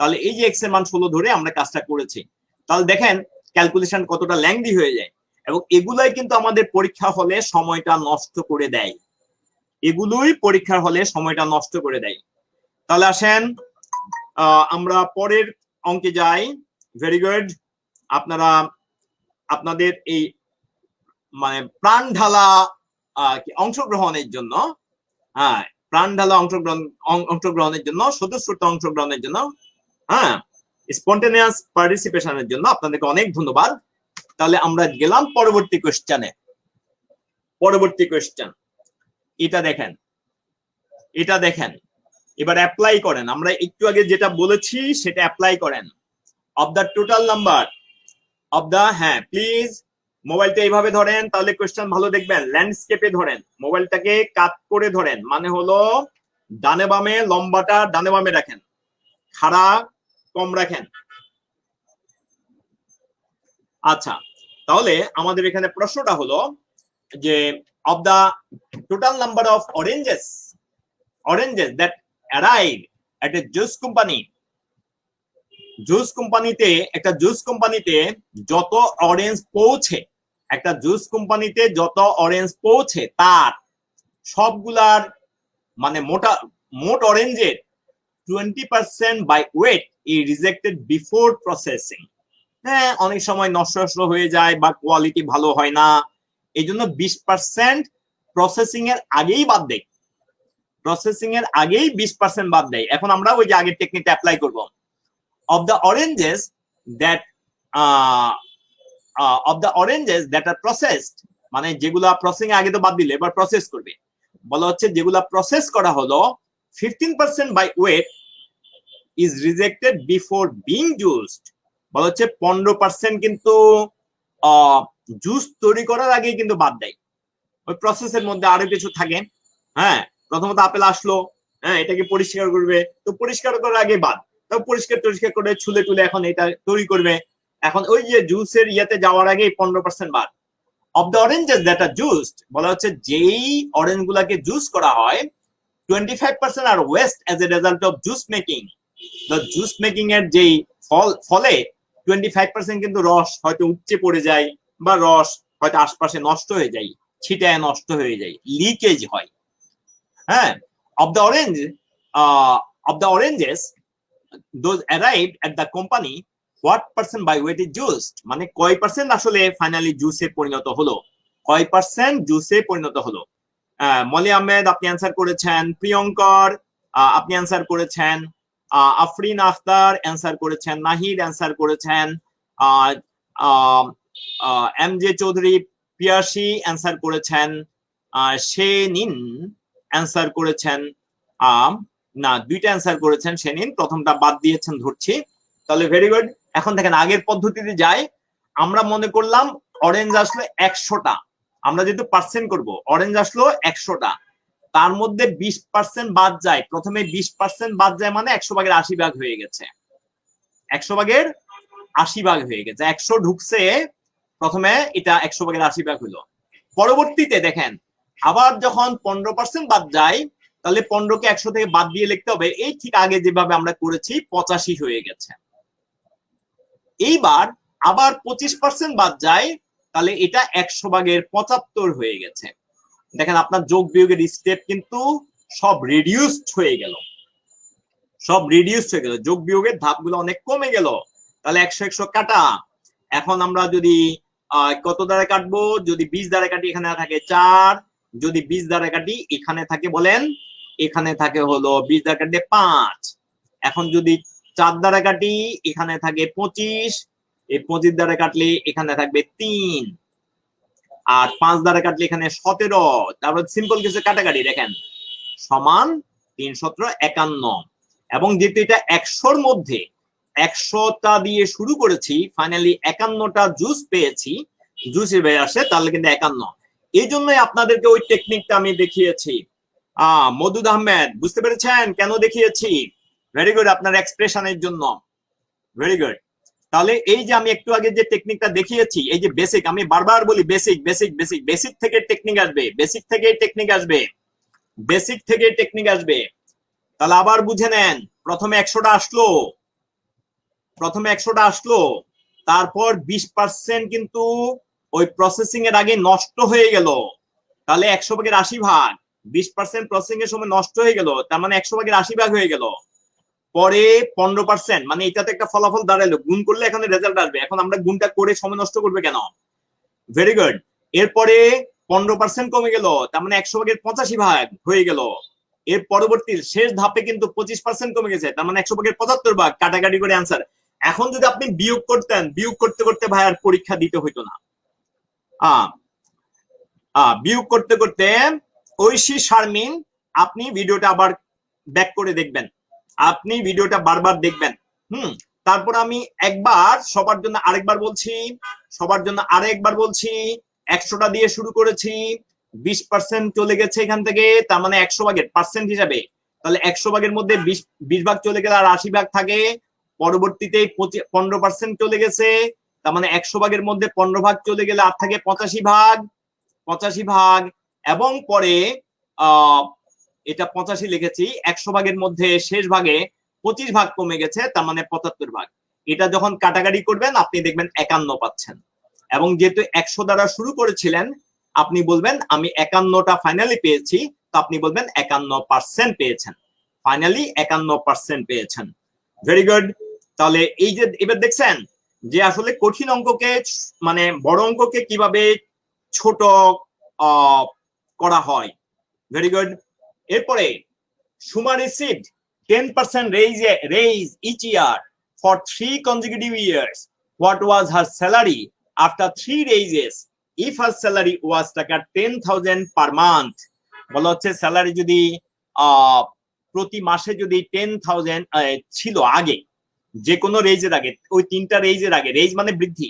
তাহলে এই যে এক্স এর মান 16 ধরে আমরা কাজটা করেছি। তাহলে দেখেন ক্যালকুলেশন কতটা ল্যাংদি হয়ে যায়, এবং এগুলাই কিন্তু আমাদের পরীক্ষা হলে সময়টা নষ্ট করে দেয়, এগুলোই পরীক্ষার হলে সময়টা নষ্ট করে দেয়। তাহলে আসেন আমরা পরের অঙ্কে যাই। ভেরি গুড, আপনারা আপনাদের এই মানে প্রাণ ঢালা অংশগ্রহণের জন্য, হ্যাঁ প্রাণ ঢালা অংশগ্রহণের জন্য, স্বতঃস্ফূর্ত অংশগ্রহণের জন্য, হ্যাঁ স্পন্টেনিয়াস পার্টিসিপেশনের জন্য আপনাদেরকে অনেক ধন্যবাদ। তাহলে আমরা গেলাম পরবর্তী কোশ্চেনে। পরবর্তী কোশ্চেন এটা দেখেন, এটা দেখেন, এবার অ্যাপ্লাই করেন, আমরা একটু আগে যেটা বলেছি সেটা অ্যাপ্লাই করেন। Of the total number of the, হ্যাঁ প্লিজ মোবাইলটা এইভাবে ধরেন, তাহলে কোশ্চেন ভালো দেখবেন, ল্যান্ডস্কেপে ধরেন, মোবাইলটাকে কাট করে ধরেন, মানে হলো ডানে বামে, লম্বাটা ডানে বামে রাখেন, খাড়া কম রাখেন। আচ্ছা, তাহলে আমাদের এখানে প্রশ্নটা হলো যে of the total number of oranges that arrive at A juice company, juice কোম্পানিতে, একটা জুস কোম্পানিতে যত অরেঞ্জ পৌঁছে, একটা জুস কোম্পানিতে যত অরেঞ্জ পৌঁছে তার সবগুলার মানে মোট অরেঞ্জের 20% বাই ওয়েট ই রিজেক্টেড বিফোর প্রসেসিং। হ্যাঁ, অনেক সময় নষ্ট হয়ে যায় বা কোয়ালিটি ভালো হয় না, এই জন্য 20% প্রসেসিং এর আগেই বাদ দেয়, প্রসেসিং এর আগেই 20% বাদ দেয়। এখন আমরা ওই যে আগের টেকনিকটা অ্যাপ্লাই করব। of the oranges that of the oranges that are processed, মানে যেগুলা প্রসেসিং আগে তো বাদ দিলে এবার প্রসেস করবে, বলা হচ্ছে যেগুলা প্রসেস করা হলো 15% by weight is rejected before being juiced, বলা হচ্ছে 15% কিন্তু জুস তৈরি করার আগে কিন্তু বাদ দেয়। ওই প্রসেসের মধ্যে আরো কিছু থাকে, হ্যাঁ প্রথমত আপেল আসলো, হ্যাঁ এটাকে পরিষ্কার করবে, তো পরিষ্কার করার আগে বাদ, পরিষ্কার করে ছুলে টুলে এখন এটা তৈরি করবে, এখন ওই যে জুসের ইয়াতে যাওয়ার আগে 15% বাদ। Of the oranges that are juiced, বলা হচ্ছে যেই অরেঞ্জ গুলাকে জুস করা হয় 25% are waste as a result of juice making, the juice making এর যেই ফলে 25% কিন্তু রস হয়তো উপচে পড়ে যায়, বা রস হয়তো আশপাশে নষ্ট হয়ে যায়, ছিটায় নষ্ট হয়ে যায়, লিকেজ হয়। হ্যাঁ, of the oranges those arrived at the company what percent by weight is juiced, মানে কয় পার্সেন্ট আসলে ফাইনালি জুসে পরিণত হলো, কয় পার্সেন্ট জুসে পরিণত হলো। মলি আহমেদ আপনি অ্যান্সার করেছেন, প্রিয়ঙ্কর আপনি অ্যান্সার করেছেন, আফরিন আখতার অ্যান্সার করেছেন, নাহিদ অ্যান্সার করেছেন, এম জে চৌধুরী পিয়াসি অ্যান্সার করেছেন, শেনিন অ্যান্সার করেছেন, না দুইটা অ্যান্সার করেছেন শেনিন, প্রথমটা বাদ দিয়েছেন ধরছি। তাহলে ভেরি গুড। এখন দেখেন আগের পদ্ধতিতে যাই, আমরা মনে করলাম অরেঞ্জ আসলো 100টা, আমরা যেহেতু পার্সেন্ট করব, অরেঞ্জ আসলো 100টা, তার মধ্যে 20% বাদ যায়, প্রথমে 20% বাদ যায় মানে 100 ভাগের 80 ভাগ হয়ে গেছে, 100 ভাগের 80 ভাগ হয়ে গেছে, 100 ঢুকছে প্রথমে, এটা 100 ভাগের 80 ভাগ হলো। পরবর্তীতে দেখেন আবার যখন 15% বাদ যায়, তাহলে 15কে 100 থেকে বাদ দিয়ে লিখতে হবে, এই ঠিক আগে যেভাবে আমরা করেছি 85 হয়ে গেছে, এইবার আবার 25% বাদ যায়, তাহলে এটা 100/75 হয়ে গেছে। দেখেন আপনার যোগ বিয়োগের স্টেপ কিন্তু সব রিডিউসড হয়ে গেল, যোগ বিয়োগের ধাপগুলো অনেক কমে গেল। তাহলে 100 কাটা। এখন আমরা যদি কত দ্বারা কাটবো, যদি 20 দ্বারা কাটি এখানে থাকে 4, যদি 20 দ্বারা কাটি এখানে থাকে বলেন, এখানে থাকে হলো 20 দ্বারা কাটলে 5। এখন যদি 4 দ্বারা কাটি এখানে থাকে 25, এই 25 দ্বারা কাটলে এখানে থাকবে 3, আর 5 দ্বারা কাটলে এখানে 17। তারপর সিম্পল কিছু কাটাকাটি দেখেন, সমান 3 17 51। এবং যেহেতু এটা 100-র মধ্যে 100টা দিয়ে শুরু করেছি, ফাইনালি 51টা জুস পেয়েছি, জুস বের আসে, তাহলে কিন্তু 51। এই জন্যই আপনাদেরকে ওই টেকনিকটা আমি দেখিয়েছি। মদুদ আহমেদ বুঝতে পেরেছেন কেন দেখিয়েছি? ভেরি গুড, আপনার এক্সপ্রেশনের জন্য, ভেরি গুড। তাহলে এই যে আমি একটু আগে যে টেকনিকটা দেখিয়েছি, এই যে বেসিক, আমি বারবার বলি বেসিক বেসিক বেসিক, বেসিক থেকে টেকনিক আসবে, বেসিক থেকে টেকনিক আসবে, বেসিক থেকে টেকনিক আসবে। তাহলে আবার বুঝে নেন, প্রথমে 100টা আসলো, তারপর 20% কিন্তু ওই প্রসেসিং এর আগে নষ্ট হয়ে গেল। তাহলে 100/80, 20% প্রসেসিং এর সময় নষ্ট হয়ে গেল, তার মানে 100/80 হয়ে গেল। পরে 15%, মানে এটাতে একটা ফলাফল দাঁড়ালো, গুণ করলে এখানে রেজাল্ট আসবে। এখন আমরা গুণটা করে সময় নষ্ট করবে কেন? Very good. এরপরে 15% কমে গেল, তার মানে 100/85 হয়ে গেল। এর পরবর্তী শেষ ধাপে কিন্তু 25% কমে গেছে, তার মানে 100/75 কাটাকাটি করে অ্যান্সার। এখন যদি আপনি বিয়োগ করতেন, বিয়োগ করতে করতে ভাই আর পরীক্ষা দিতে হইতো না। বিয়োগ করতে করতে ঐশী শারমিন, আপনি ভিডিওটা আবার ব্যাক করে দেখবেন, আপনি ভিডিওটা বারবার দেখবেন। তারপর আমি একবার সবার জন্য আরেকবার বলছি, সবার জন্য আরেকবার বলছি, 100টা দিয়ে শুরু করেছি, 20% চলে গেছে এখান থেকে, তার মানে 100/এর পার্সেন্ট হিসাবে, তাহলে 100/এর মধ্যে 20 ভাগ চলে গেলে আর 80 ভাগ থাকে। পরবর্তীতে 15% চলে গেছে, তার মানে 100/এর মধ্যে 15 ভাগ চলে গেলে আর থাকে 85 ভাগ। এবং পরে এটা 85 লিখেছি, 100/এর মধ্যে শেষ ভাগে 25 ভাগ কমে গেছে, তার মানে 75 ভাগ। এটা যখন কাটাকাটি করবেন আপনি দেখবেন 51 পাচ্ছেন। এবং যেহেতু 100 দ্বারা শুরু করেছিলেন, আপনি বলবেন আমি 51টা ফাইনালি পেয়েছি, তো আপনি বলবেন 51% পেয়েছেন, ফাইনালি 51% পেয়েছেন। Very good. তাহলে এই যে এবার দেখছেন যে আসলে কঠিন অঙ্ককে, মানে বড় অঙ্ককে কিভাবে ছোট করা হয়। Very good. এরপরে Suma received 10% raise each year for 3 consecutive years. What was her salary after 3 raises if her salary was টাকা 10,000 per month? বলা হচ্ছে স্যালারি যদি প্রতি মাসে যদি 10,000 ছিল আগে, যে কোনো রেজের আগে, ওই 3টা রেজের আগে, রেজ মানে বৃদ্ধি,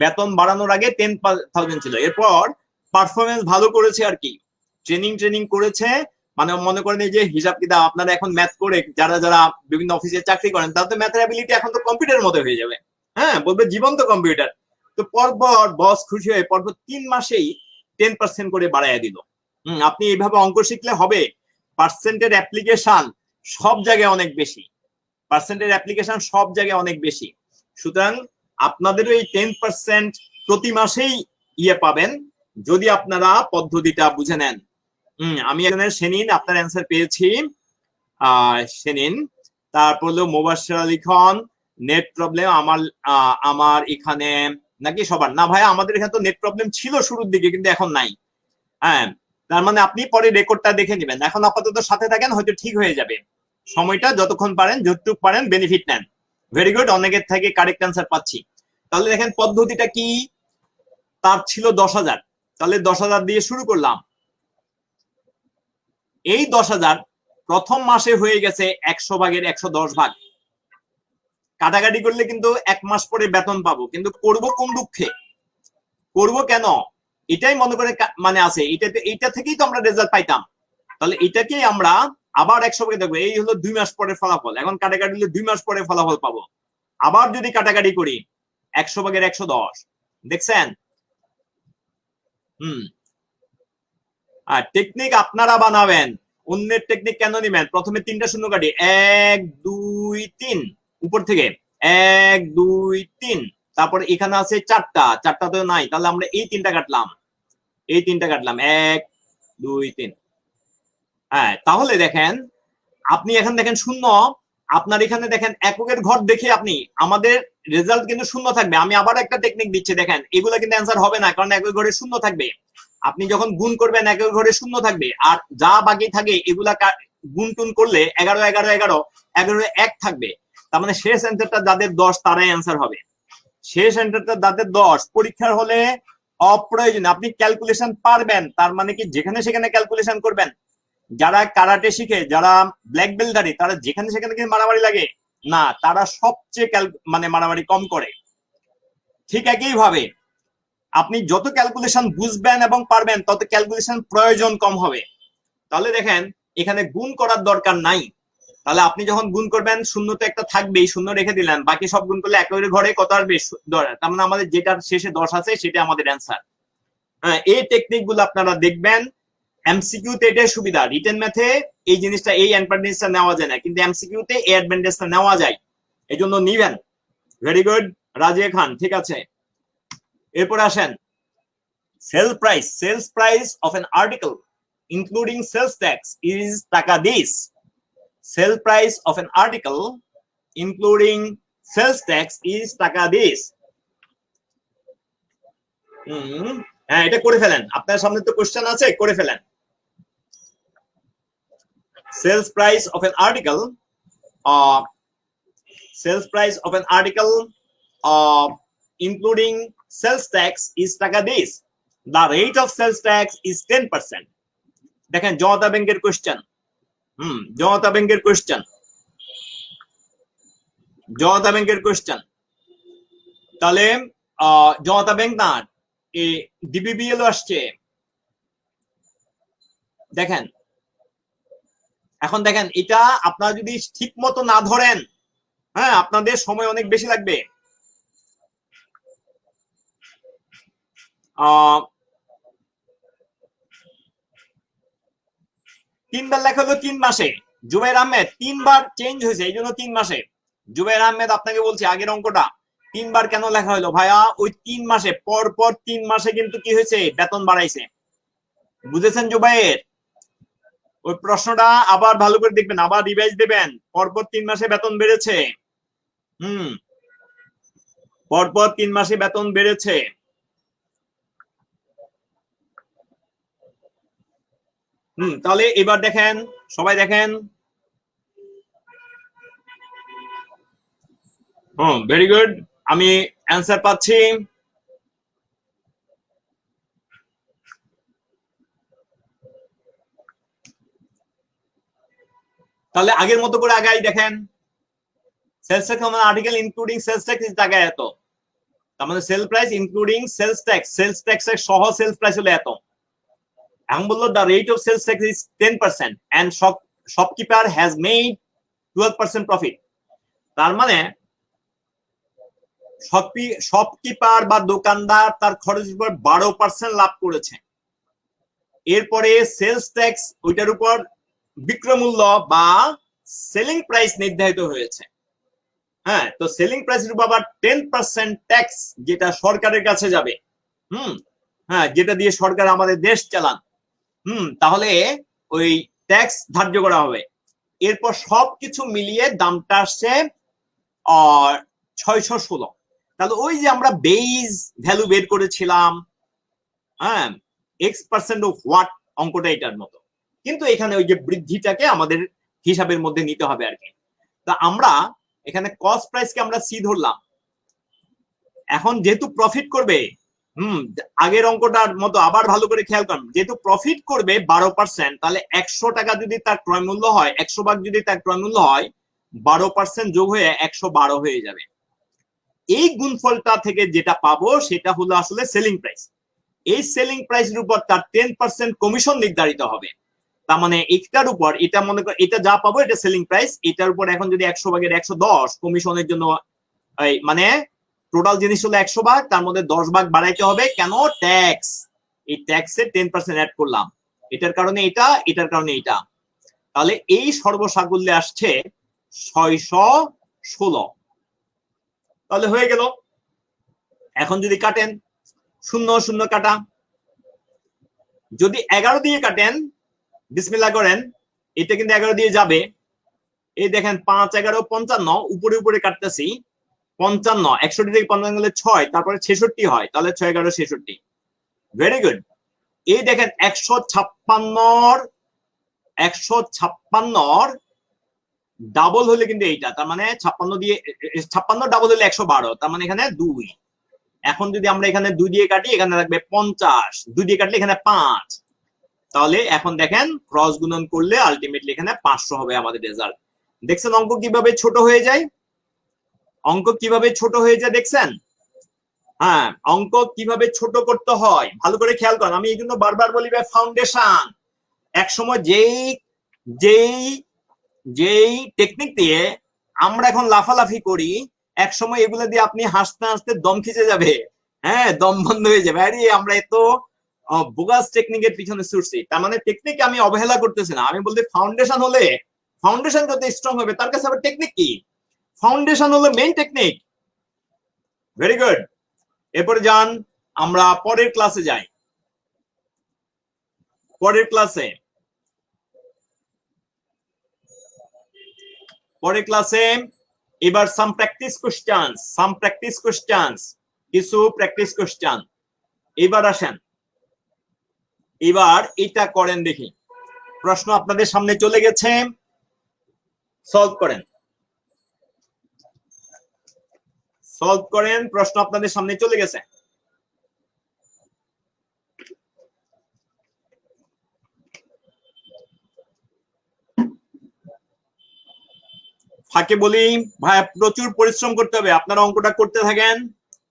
বেতন বাড়ানোর আগে 10,000 ছিল, এরপর পারফরমেন্স ভালো করেছে আর কি, ট্রেনিং করেছে, মানে মনে করেন এই যে হিসাব কিতাব আপনারা এখন ম্যাথ করে যারা যারা বিভিন্ন অফিসে চাকরি করেন, তাদের ম্যাথের অ্যাবিলিটি এখন তো কম্পিউটারের মতো হয়ে যাবে, হ্যাঁ বলবে জীবন্ত কম্পিউটার। তো পরপর বস খুশি হয়ে পরপর 3 মাসেই 10% করে বাড়াইয়া দিল। আপনি এইভাবে অঙ্ক শিখলে হবে। পার্সেন্টের অ্যাপ্লিকেশন সব জায়গায় অনেক বেশি, পার্সেন্টের অ্যাপ্লিকেশন সব জায়গায় অনেক বেশি। সুতরাং আপনাদেরও এই 10% প্রতি মাসেই পাবেন যদি আপনারা পদ্ধতিটা বুঝে নেন। আমি একজনের সেনিন আপনার অ্যান্সার পেয়েছি, সেনিন। তারপর হলো মুবাশশির আলী খান, নেট প্রবলেম আমার এখানে নাকি সবার না ভাই, আমাদের এখানে তো নেট প্রবলেম ছিল শুরুর দিকে, কিন্তু এখন নাই। হ্যাঁ, তার মানে আপনি পরে রেকর্ডটা দেখে নেবেন, এখন আপাতত সাথে থাকেন, হয়তো ঠিক হয়ে যাবে। সময়টা যতক্ষণ পারেন, যতটুকু পারেন বেনিফিট নেন। ভেরি গুড, অনেকের থেকে কারেক্ট অ্যান্সার পাচ্ছি। তাহলে দেখেন পদ্ধতিটা কি, তার ছিল 10,000, তাহলে 10,000 দিয়ে শুরু করলাম। এই 10,000 প্রথম মাসে হয়ে গেছে 100/এর 110 ভাগ। কাটাকাটি করলে কিন্তু 1 মাস পরে বেতন পাবো, কিন্তু করব কোন দুঃখে, করব কেন, এটাই মনে করে মানে আছে, এইটা থেকেই তো আমরা রেজাল্ট পাইতাম। তাহলে এটাকেই আমরা আবার 100 দেখবো, এই হলো 2 মাস পরে ফলাফল, এখন কাটাকাটি হলে 2 মাস পরে ফলাফল পাবো। আবার যদি কাটাকাটি করি 100/এর 110, দেখছেন। আর টেকনিক আপনারা বানাবেন, অন্যের টেকনিক কেন নিবেন? প্রথমে 3টা শূন্য কাটি, 1 2 3 উপর থেকে, 1 2 3, তারপর এখানে আছে 4টা তো নাই, তাহলে আমরা এই 3টা কাটলাম, 1 2 3। হ্যাঁ, তাহলে দেখেন আপনি এখানে দেখেন শূন্য, আপনার এখানে দেখেন এককের ঘর দেখে আপনি আমাদের রেজাল্ট কিন্তু শূন্য থাকবে। আমি আবার একটা টেকনিক দিচ্ছি, দেখেন এগুলো কিন্তু অ্যান্সার হবে না, কারণ একক ঘরে শূন্য থাকবে। আপনি যখন গুণ করবেন একক ঘরে শূন্য থাকবে, আর যা বাকি থাকে এগুলা গুণ টুন করলে 11 11 11 11 1 থাকবে। তার মানে শেষ অ্যান্সারটা যাদের 10 তারাই অ্যান্সার হবে। শেষ অ্যান্সারটা যাদের 10 পরীক্ষার হলে অপ্রয়োজনীয়, আপনি ক্যালকুলেশন পারবেন, তার মানে কি যেখানে সেখানে ক্যালকুলেশন করবেন। যারা কারাটে শিখে, যারা ব্ল্যাক বেল্টধারী, তারা যেখানে সেখানে কিন্তু মারামারি লাগে না, তারা সবচেয়ে মানে মারামারি কম করে। ঠিক একই ভাবে আপনি যত ক্যালকুলেশন বুঝবেন এবং পারবেন, তত ক্যালকুলেশন প্রয়োজন কম হবে। তাহলে দেখেন এখানে গুণ করার দরকার নাই। তাহলে আপনি যখন গুণ করবেন শূন্য তো একটা থাকবেই, শূন্য রেখে দিলেন, বাকি সব গুণ করলে একের ঘরে কত আসবে? তার মানে আমাদের যেটার শেষে 10 আছে সেটা আমাদের অ্যান্সার। হ্যাঁ, এই টেকনিক গুলো আপনারা দেখবেন। এমসিকিউ তে এটাই সুবিধা, রিটেন ম্যাথে এই জিনিসটা, এই অ্যাডভান্টেজটা নেওয়া যায় না, কিন্তু এমসিকিউ তে এই অ্যাডভান্টেজটা নেওয়া যায়, এই জন্য নিবেন। ভেরি গুড রাজিয়া খান, ঠিক আছে। এরপর আসেন sale price of an article including sales tax is taka this. Sale price of an article including sales tax is taka this. হ্যাঁ, এটা করে ফেলেন, আপনার সামনে তো কোশ্চেন আছে, করে ফেলেন। Sales price of an article, including sales tax is টাকা this. The rate of sales tax is 10%. দেখেন জনতা ব্যাংকের কোশ্চেন, জনতা ব্যাংকের কোশ্চেন। তাহলে জনতা ব্যাংক না, ডিবিবিএল আসছে। দেখেন এখন দেখেন এটা আপনারা যদি ঠিক মতো না ধরেন, হ্যাঁ, আপনাদের সময় অনেক বেশি লাগবে। তিনবার লেখা হলো 3 মাসে। জুবাইর আহমেদ 3বার চেঞ্জ হয়েছে, এই জন্য 3 মাসে। জুবাইর আহমেদ আপনাকে বলছি আগের অঙ্কটা 3বার কেন লেখা হলো ভাইয়া? ওই 3 মাসে পর 3 মাসে কিন্তু কি হয়েছে? বেতন বাড়াইছে। বুঝেছেন জুবাইর? ওই প্রশ্নটা আবার ভালো করে দেখবেন, আবার রিভাইজ দেবেন। পরপর 3 মাসে বেতন বেড়েছে। পরপর 3 মাসে বেতন বেড়েছে। তাহলে এবার দেখেন, সবাই দেখেন। ভেরি গুড, আমি অ্যান্সার পাচ্ছি। তাহলে আগের মতো করে আগাই দেখেন। সেলস ট্যাক্স মানে আর্টিকেল ইনক্লুডিং সেলস ট্যাক্স টাকা এত, তার মানে sale price including sales tax সহ সেলস প্রাইস হলো এত। এখন বললো the rate of sales tax is 10% and shopkeeper has made 12% profit. তার মানে শপকিপার বা দোকানদার তার খরচের উপর 12% লাভ করেছে। এরপরে সেলস ট্যাক্স ওইটার উপর বিক্রয় মূল্য বা সেলিং প্রাইস নির্ধারিত হয়েছে। হ্যাঁ, তো সেলিং প্রাইসের উপর আবার 10% ট্যাক্স, যেটা সরকারের কাছে যাবে। হ্যাঁ, যেটা দিয়ে সরকার আমাদের দেশ চালান। তাহলে ওই ট্যাক্স ধার্য করা হবে। এরপর সবকিছু মিলিয়ে দামটা আসছে 616। তাহলে ওই যে আমরা বেজ ভ্যালু বের করেছিলাম, হ্যাঁ, x% অফ হোয়াট, অঙ্কটা এটার মতো, কিন্তু এখানে ওই যে বৃদ্ধিটাকে আমাদের হিসাবের মধ্যে নিতে হবে আর কি। তা আমরা এখানে কস্ট প্রাইসকে আমরা সি ধরলাম। এখন যেহেতু প্রফিট করবে, আগের অঙ্কটার মতো আবার ভালো করে খেয়াল করুন, যেহেতু প্রফিট করবে 12%, তাহলে 100 টাকা যদি তার ক্রয় মূল্য হয়, 100 ভাগ যদি তার ক্রয় মূল্য হয়, 12% যোগ হয়ে 112 হয়ে যাবে। এই গুণফলটা থেকে যেটা পাবো সেটা হলো আসলে সেলিং প্রাইস। এই সেলিং প্রাইসের উপর তার 10% কমিশন নির্ধারিত হবে। তার মানে এটার উপর, এটা মনে কর এটা যা পাবো এটা সেলিং প্রাইস, এটার উপর এখন যদি 100 ভাগের 110 কমিশনের জন্য, মানে টোটাল জিনিস হলো 100 ভাগ, তার মধ্যে 10 ভাগ বাড়াইতে হবে। কেন? ট্যাক্স। এই ট্যাক্সে 10% অ্যাড করলাম, এটার কারণে এটা, এটার কারণে এটা। তাহলে এই সর্বসাকুল্যে আসছে 616। তাহলে হয়ে গেল। এখন যদি কাটেন, শূন্য শূন্য কাটা, যদি 11 দিয়ে কাটেন, বিসমিল্লাহ করেন, এটা কিন্তু 11 দিয়ে যাবে। এই দেখেন 5 11 55, উপরে উপরে কাটতেছি 55, 61 থেকে 55 গেলে 6, তারপরে 66 হয়, তাহলে 6 11 66। Very good. এই দেখেন 156 ডাবল হলে কিন্তু এইটা, তার মানে 56 দিয়ে 56 ডাবল হলে 112, তার মানে এখানে 2। এখন যদি আমরা এখানে 2 দিয়ে কাটি, এখানে থাকবে 50, 2 দিয়ে কাটলে এখানে 5। তাহলে এখন দেখেন ক্রস গুণন করলে আলটিমেটলি এখানে 500 হবে আমাদের রেজাল্ট। দেখছেন অঙ্ক কিভাবে ছোট হয়ে যায়, অঙ্ক কিভাবে ছোট হয়ে যায় দেখছেন। হ্যাঁ, অঙ্ক কিভাবে ছোট করতে হয় ভালো করে খেয়াল করেন। আমি এই জন্য বারবার বলি ভাই, ফাউন্ডেশন। এক সময় যেই যেই যেই টেকনিক দিয়ে আমরা এখন লাফালাফি করি, এক সময় এগুলো দিয়ে আপনি হাসতে হাসতে দম খিচে যাবে। হ্যাঁ, দম বন্ধ হয়ে যাবে, আরে আমরা এত বোগাস টেকনিকের পিছনে ছুটছি। তার মানে টেকনিক আমি অবহেলা করতেছি না, আমি বলতে ফাউন্ডেশন হলে, ফাউন্ডেশন যত স্ট্রং হবে তার কাছে আবার টেকনিক কি, ফাউন্ডেশন হলো মেইন টেকনিক। Very good. এরপরে যান, আমরা পরের ক্লাসে যাই। পরের ক্লাসে এবার সাম প্র্যাকটিস কোশ্চেনস, কিছু প্র্যাকটিস কোশ্চেন। এবার আসেন, এবার এটা করেন দেখি। প্রশ্ন আপনাদের সামনে চলে গেছে, সলভ করেন, প্রশ্ন আপনাদের সামনে চলে গেছে। ফাঁকে বলি ভাই, প্রচুর পরিশ্রম করতে হবে, আপনারা অঙ্কটা করতে থাকেন,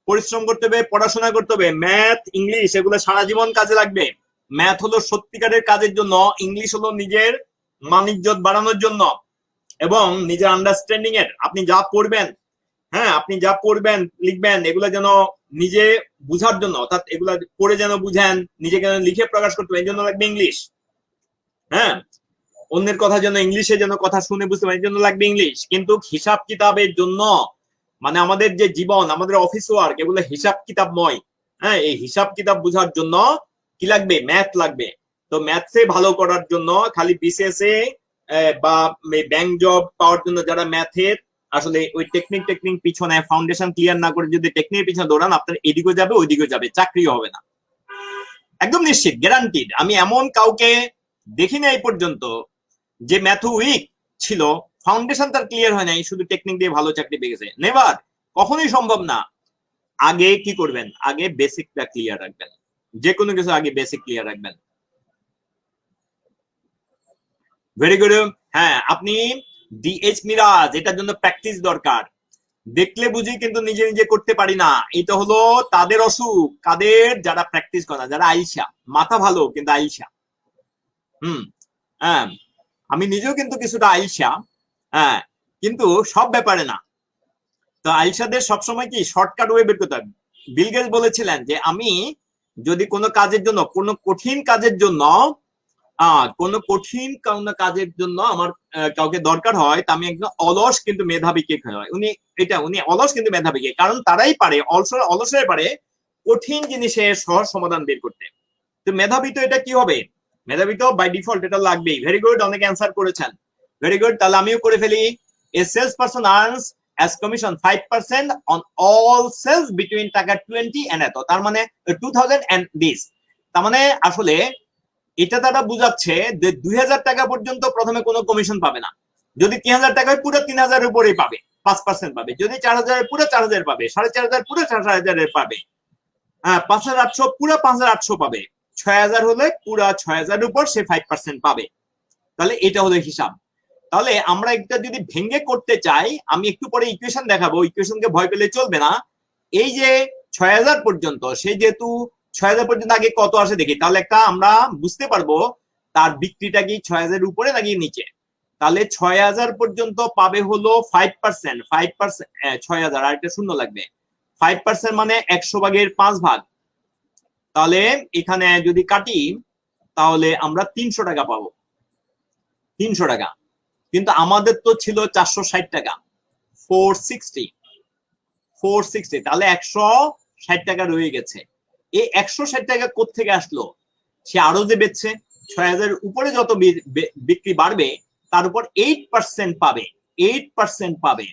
পরিশ্রম করতে হবে, পড়াশোনা করতে হবে। ম্যাথ, ইংলিশ এগুলো সারা জীবন কাজে লাগবে। ম্যাথ হলো সত্যিকারের কাজের জন্য, ইংলিশ হলো নিজের মানিজ্যত বাড়ানোর জন্য এবং নিজের আন্ডারস্ট্যান্ডিং এর। আপনি যা পড়বেন, হ্যাঁ, আপনি যা পড়বেন লিখবেন, এগুলো যেন নিজে বুঝার জন্য, অর্থাৎ এগুলা পড়ে যেন বুঝেন, নিজেকে লিখে প্রকাশ করতে হবে, এই জন্য লাগবে ইংলিশ। হ্যাঁ, অন্যের কথা যেন ইংলিশে যেন কথা শুনে বুঝতে পারেন, এই জন্য লাগবে ইংলিশ। কিন্তু হিসাব কিতাবের জন্য, মানে আমাদের যে জীবন, আমাদের অফিস ওয়ার্ক, এগুলো হিসাব কিতাব নয়। হ্যাঁ, এই হিসাব কিতাব বোঝার জন্য কি লাগবে, ম্যাথ লাগবে। তো ম্যাথে ভালো করার জন্য খালি বিসিএস এ বা ব্যাংক জব পাওয়ার জন্য যারা ম্যাথের আসলে ওই টেকনিক পিছনে ফাউন্ডেশন ক্লিয়ার না করে যদি টেকনিকের পিছনে দৌড়ান, আপনার এদিকে যাবে ওইদিকে যাবে, চাকরিও হবে না, একদম নিশ্চিত, গ্যারান্টিড। আমি এমন কাউকে দেখি না এই পর্যন্ত যে ম্যাথ উইক ছিল, ফাউন্ডেশন তার ক্লিয়ার হয় নাই, শুধু টেকনিক দিয়ে ভালো চাকরি পেয়ে গেছে। নেভার, কখনোই সম্ভব না। আগে কি করবেন, আগে বেসিকটা ক্লিয়ার রাখবেন, যে কোনো কিছু আগে বেসিক ক্লিয়ার রাখবেন। Very good. হ্যাঁ, আপনি ডিএইচ মিরাজ, এটার জন্য প্র্যাকটিস দরকার। দেখলে বুঝি কিন্তু নিজে নিজে করতে পারি না, এটা হলো তাদের অসুখ, কাদের, যারা প্র্যাকটিস করে না, যারা আইসা, মাথা ভালো কিন্তু আইসা। হ্যাঁ, আমি নিজেও কিন্তু কিছুটা আইসা, হ্যাঁ, কিন্তু সব ব্যাপারে না। তো আইসাদের সবসময় কি শর্টকাট ওয়ে বের করতে হবে। বিল গেটস বলেছিলেন যে আমি যদি কোনো কাজের জন্য, কোনো কঠিন কাজের জন্য আমার কাউকে দরকার হয়, তা আমি একজন অলস কিন্তু মেধাবীকে হয়। উনি অলস কিন্তু মেধাবীকে, কারণ তারাই পারে, অলসরাই পারে কঠিন জিনিসের সহজ সমাধান বের করতে। তো মেধাবী তো এটা কি হবে, মেধাবী তো বাই ডিফল্ট এটা লাগবেই। ভেরি গুড, অনেক অ্যান্সার করেছেন, ভেরি গুড। তাহলে আমিও করে ফেলি। A sales person earns as commission 5% on all sales between টাকা 20 and এত, তার মানে 2000 and this। তার মানে আসলে এটা তারা বুঝাচ্ছে যে 2000 টাকা পর্যন্ত প্রথমে কোনো কমিশন পাবে না। যদি 3000 টাকায় পুরো 3000 এর উপরেই পাবে, 5% পাবে। যদি 4000 পুরো 4000 পাবে, 4500 পুরো 4500 পাবে। হ্যাঁ, 5800 পুরো 5800 পাবে। 6000 হলে পুরো 6000 এর উপর সে 5% পাবে। তাহলে এটা হলো হিসাব। তাহলে আমরা এটা যদি ভেঙে করতে চাই, আমি একটু পরে ইকুয়েশন দেখাবো, ইকুয়েশনকে ভয় পেলে চলবে না। এই যে 6000 পর্যন্ত, সেই যেহেতু 6000 পর্যন্ত আগে কত আসে দেখি, তাহলে একটা আমরা বুঝতে পারবো তার বিক্রিটা কি 6000 উপরে নাকি নিচে। তাহলে 6000 পর্যন্ত পাবে হলো 5%, 5%, 6000 আর একটা শূন্য লাগবে, 5% মানে 100 ভাগের 5 ভাগ। তাহলে এখানে যদি কাটি, তাহলে আমরা 300 টাকা পাবো, 300 টাকা। কিন্তু আমাদের তো ছিল 460 টাকা, 460 460, তাহলে 160 টাকা রয়ে গেছে। এই 160 টাকা কোত্থেকে আসলো? সে আরো যে বেচছে, 6000 উপরে যত বিক্রি বাড়বে তার উপর 8% পাবে, 8% পাবে।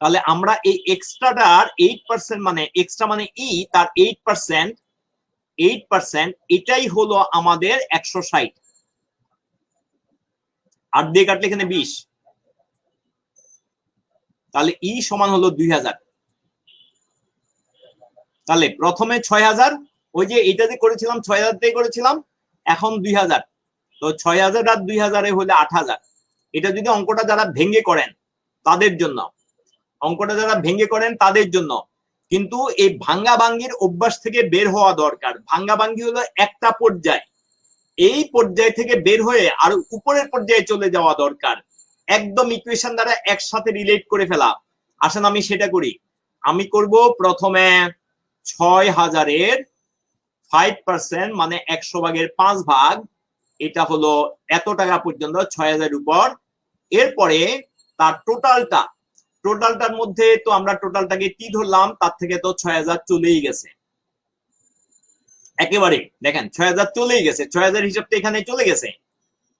তাহলে আমরা এই এক্সট্রাটার 8% মানে এক্সট্রা মানে তার 8%, 8% এটাই হলো আমাদের 160। 8 দিয়ে কাটলে এখানে 20, তাহলে সমান হলো 2000। তাহলে প্রথমে 6000, ওই যে এটা দিয়ে করেছিলাম 6000 দিয়ে করেছিলাম, এখন 2000, তো 6000 আর 2000 হলে 8000। এটা যদি অঙ্কটা যারা ভেঙে করেন তাদের জন্য, অঙ্কটা যারা ভেঙে করেন তাদের জন্য, কিন্তু এই ভাঙ্গা ভাঙ্গির অভ্যাস থেকে বের হওয়া দরকার। ভাঙ্গা ভাঙ্গি হলো একটা পর্যায়, এই পর্যায় থেকে বের হয়ে আর উপরের পর্যায়ে চলে যাওয়া দরকার, একদম ইকুয়েশন দ্বারা একসাথে রিলেট করে ফেলা। আসেন আমি সেটা করি। আমি করব প্রথমে 6000-এর 5% মানে 100 ভাগের 5 ভাগ, এটা হলো এত টাকা পর্যন্ত 6000 উপর। এরপরে তার টোটালটার মধ্যে তো আমরা টোটালটাকে কি ধরলাম, তার থেকে তো 6000 চলেই গেছে একেবারে। দেখেন 6000 চলেই গেছে, 6000 হিসাবটা এখানে চলে গেছে।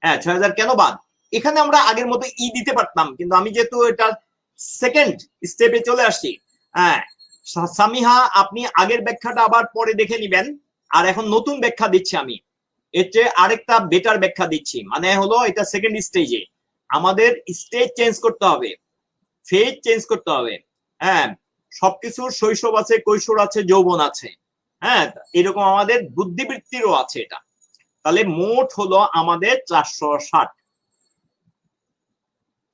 হ্যাঁ 6000 কেন বাদ? এখানে আমরা আগের মতো দিতে পারতাম, কিন্তু আমি যেহেতু এটা সেকেন্ড স্টেপে চলে আসছি। হ্যাঁ সামিহা, আপনি আগের ব্যাখ্যাটা আবার পরে দেখে নিবেন, আর এখন নতুন ব্যাখ্যা দিচ্ছি আমি। এর চেয়ে আরেকটা বেটার ব্যাখ্যা দিচ্ছি, মানে হলো এটা সেকেন্ড স্টেজে আমাদের স্টেজ চেঞ্জ করতে হবে, ফেজ চেঞ্জ করতে হবে। হ্যাঁ সবকিছুর শৈশব আছে, কৈশোর আছে, যৌবন আছে। হ্যাঁ এরকম আমাদের বুদ্ধিবৃত্তিরও আছে এটা। তাহলে মোট হলো আমাদের 460।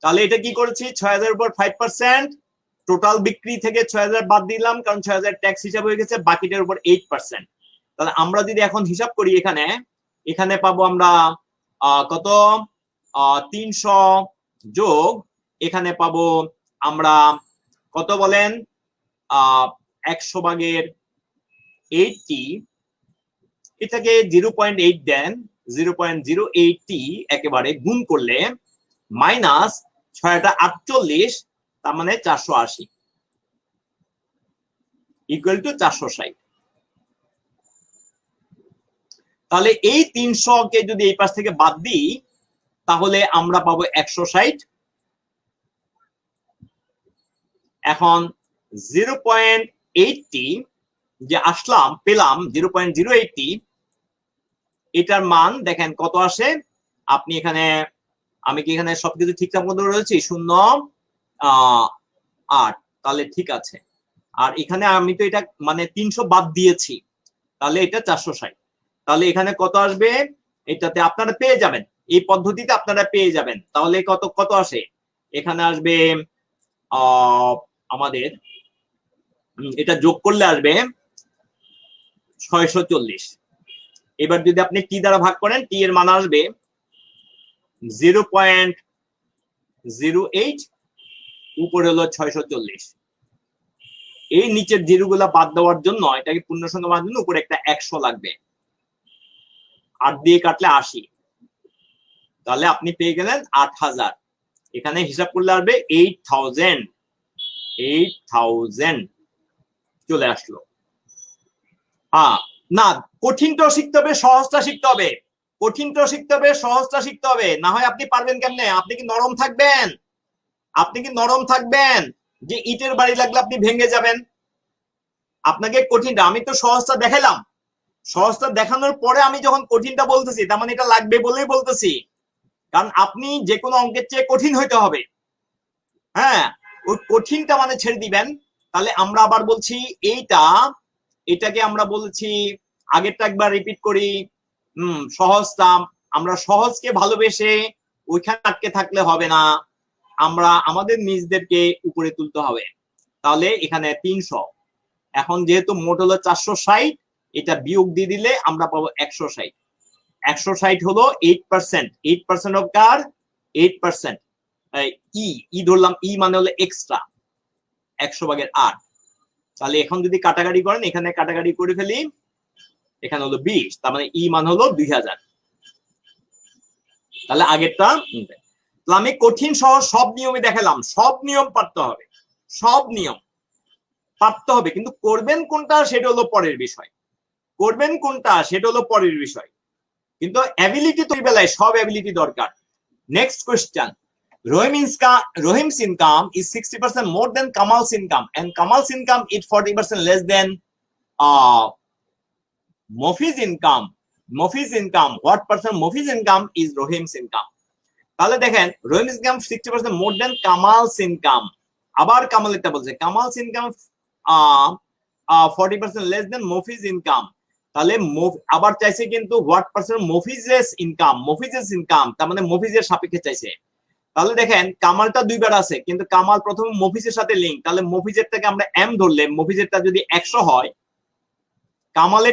তাহলে এটা কি করেছি, 6000 উপর 5%, টোটাল বিক্রি থেকে 6000 বাদ দিলাম, কারণ 6000 ট্যাক্স হিসাব হয়ে গেছে, বাকিটার উপর 8%। তাহলে আমরা যদি এখন হিসাব করি, এখানে পাবো আমরা কত, 300 যোগ এখানে পাবো আমরা কত বলেন, 100 ভাগের 80, এটাকে 0.8 দেন, 0.080 একেবারে গুণ করলে মাইনাস 6টা 48, তার মানে 480 ইকুয়াল টু 460। তাহলে এই 300 কে যদি এই পাশ থেকে বাদ দিই, তাহলে আমরা পাবো 160। এখন 0.80 যে পেলাম 0.080, এটার মান দেখেন কত আসে। আপনি এখানে, আমি কি এখানে সবকিছু ঠিকঠাক মতো রয়েছি, 0.8, তাহলে ঠিক আছে। আর এখানে আমি তো এটা মানে 300 বাদ দিয়েছি, তাহলে এটা 460। তাহলে এখানে কত আসবে, এটাতে আপনারা পেয়ে যাবেন, এই পদ্ধতিতে আপনারা পেয়ে যাবেন। তাহলে কত কত আসে, এখানে আসবে আমাদের এটা যোগ করলে আসবে 640। এবার যদি আপনি টি দ্বারা ভাগ করেন, টি এর মান আসবে 0.08, উপরে হলো 640। এই নিচের জিরো গুলা বাদ দেওয়ার জন্য, এটাকে পূর্ণ সংখ্যা বাদ জন্য উপরে একটা 100 লাগবে, 8 দিয়ে কাটলে 80, তাহলে আপনি পেয়ে গেলেন 8000। এখানে হিসাব করলে আসবে 8000 চলে আসলো। হ্যাঁ না, কঠিনটাও শিখতে হবে, সহজটা শিখতে হবে, কঠিনটাও শিখতে হবে, সহজটা শিখতে হবে, না হয় আপনি পারবেন কেমনে? আপনি কি নরম থাকবেন? আপনি কি নরম থাকবেন যে ইটের বাড়ি লাগলে আপনি ভেঙে যাবেন? আপনাকে কঠিনটা, আমি তো সহজটা দেখালাম, সহজটা দেখানোর পরে আমি যখন কঠিনটা বলতেছি, তার মানে এটা লাগবে বলেই বলতেছি, কারণ আপনি যে কোনো অঙ্কের চেয়ে কঠিন হইতে হবে। হ্যাঁ ওই কঠিনটা মানে ছেড়ে দিবেন। তাহলে আমরা আবার বলছি এটাকে আমরা বলছি, আগেরটা একবার রিপিট করি। সহজটা, আমরা সহজকে ভালোবেসে ওইখানে আটকে থাকলে হবে না, আমরা আমাদের নিজেদেরকে উপরে তুলতে হবে। তাহলে এখানে 300, এখন যেহেতু মোট হলো 460, এটা বিয়োগ দিয়ে দিলে আমরা পাবো 160। 160 হলো 8%, 8% অফ কার 8%, ধরলাম, মানে হলো এক্সট্রা 100/8। তাহলে এখন যদি কাটাকাটি করেন, এখানে কাটাকাটি করে ফেলি, এখানে হলো 20, তার মানে মান হলো 2000। তাহলে আগেরটা, আমি কঠিন সহজ সব নিয়মই দেখালাম, সব নিয়ম পারতে হবে, সব নিয়ম পারতে হবে, কিন্তু করবেন কোনটা সেটা হলো পরের বিষয়। করবেন কোনটা সেটা হলো পরের বিষয়, কিন্তু অ্যাবিলিটি তো এই বেলায় সব অ্যাবিলিটি দরকার। Next question, Rohim's income is 60% more than Kamal's income and Kamal's income is 40% less than Mofi's income. What percent Mofi's income is Rohim's income? তাহলে দেখেন Rohim's income 60% more than Kamal's income, আবার কামাল এটা বলছে Kamal's income 40% less than Mofi's income। তাহলে আবার চাইছে কিন্তু what percent Mofi's income, তার মানে মফিজের সাপেক্ষে চাইছে। তাহলে দেখেন কামালটা দুইবার আছে, কিন্তু কামাল প্রথমে মফিজের সাথে লিঙ্ক, তাহলে মফিজেরটাকে আমরা এম ধরলে মফিজেরটা যদি 100 হয়, কামাল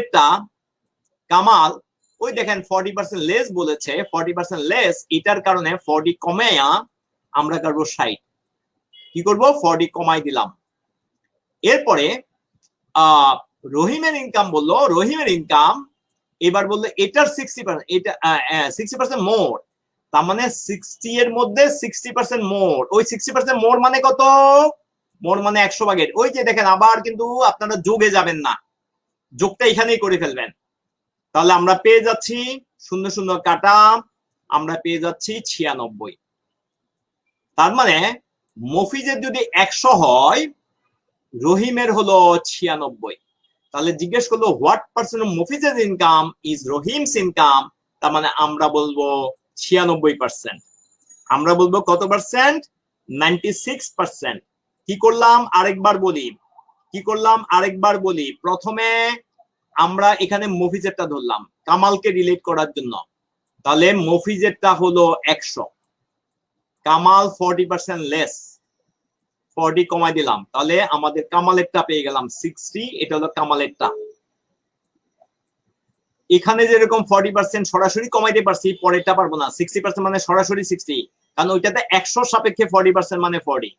ওই দেখেন 40% লেস বলেছে, 40% লেস, এটার কারণে 40 কমাইয়া আমরা করবো 60। কি করব, 40 কমাই দিলাম। এরপরে রহিমের ইনকাম বললো, রহিমের ইনকাম এবার বললো এটার 60%, এটা 60% মোর, তার মানে 60 এর মধ্যে 60% মোর। ওই 60% মোর মানে কত, মোর মানে 100 ভাগের। ওই যে দেখেন আবার কিন্তু আপনারা যোগে যাবেন না, যোগটা এখানেই করে ফেলবেন। তাহলে আমরা পেয়ে যাচ্ছি 0 কাটা, আমরা পেয়ে যাচ্ছি 96। তার মানে মফিজের যদি 100 হয়, রহিমের হলো 96। তাহলে জিজ্ঞেস করলো হোয়াট পার্সেন্ট অফ মফিজের ইনকাম ইজ রহিমস ইনকাম, তার মানে আমরা বলবো 96%। আমরা বলবো কত পার্সেন্ট, 96%। কি করলাম আরেকবার বলি, প্রথমে আমরা এখানে মফিজেরটা ধরলাম কামালকে রিলেট করার জন্য। তাহলে মফিজেরটা হলো 100, কামাল 40% লেস, 40 কমাই দিলাম, তাহলে আমাদের কামালেরটা পেয়ে গেলাম 60। এটা হলো কামালেরটা। এখানে যেরকম 40% সরাসরি কমাইতে পারছি, পরেরটা পারবো না। 60% মানে সরাসরি 60, কারণ ওইটাতে 100 সাপেক্ষে 40% মানে 40,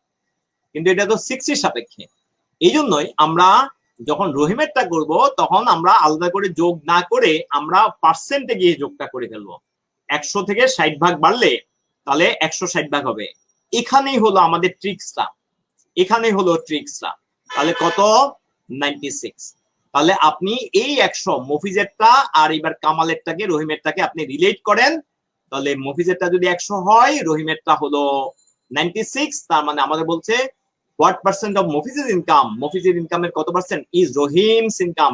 কিন্তু এটা তো 60 সাপেক্ষে। এই জন্যই আমরা যখন রহিমেরটা করব তখন আমরা আলাদা করে যোগ না করে আমরা পার্সেন্টে গিয়ে যোগটা করে ফেলবো। 100 থেকে 60 ভাগ বাড়লে তাহলে 160 ভাগ হবে। এখানেই হলো আমাদের ট্রিক্সটা, তাহলে কত, 96। তাহলে আপনি এই 100 মফিজেরটা আর এবার কামালেরটাকে রহিমেরটাকে আপনি রিলেট করেন, তাহলে মফিজেরটা যদি 100 হয়, রহিমেরটা হলো 96। তার মানে আমাদের বলছে হোয়াট পার্সেন্ট অফ মফিজের ইনকামের কত পার্সেন্ট ইজ রহিমস ইনকাম,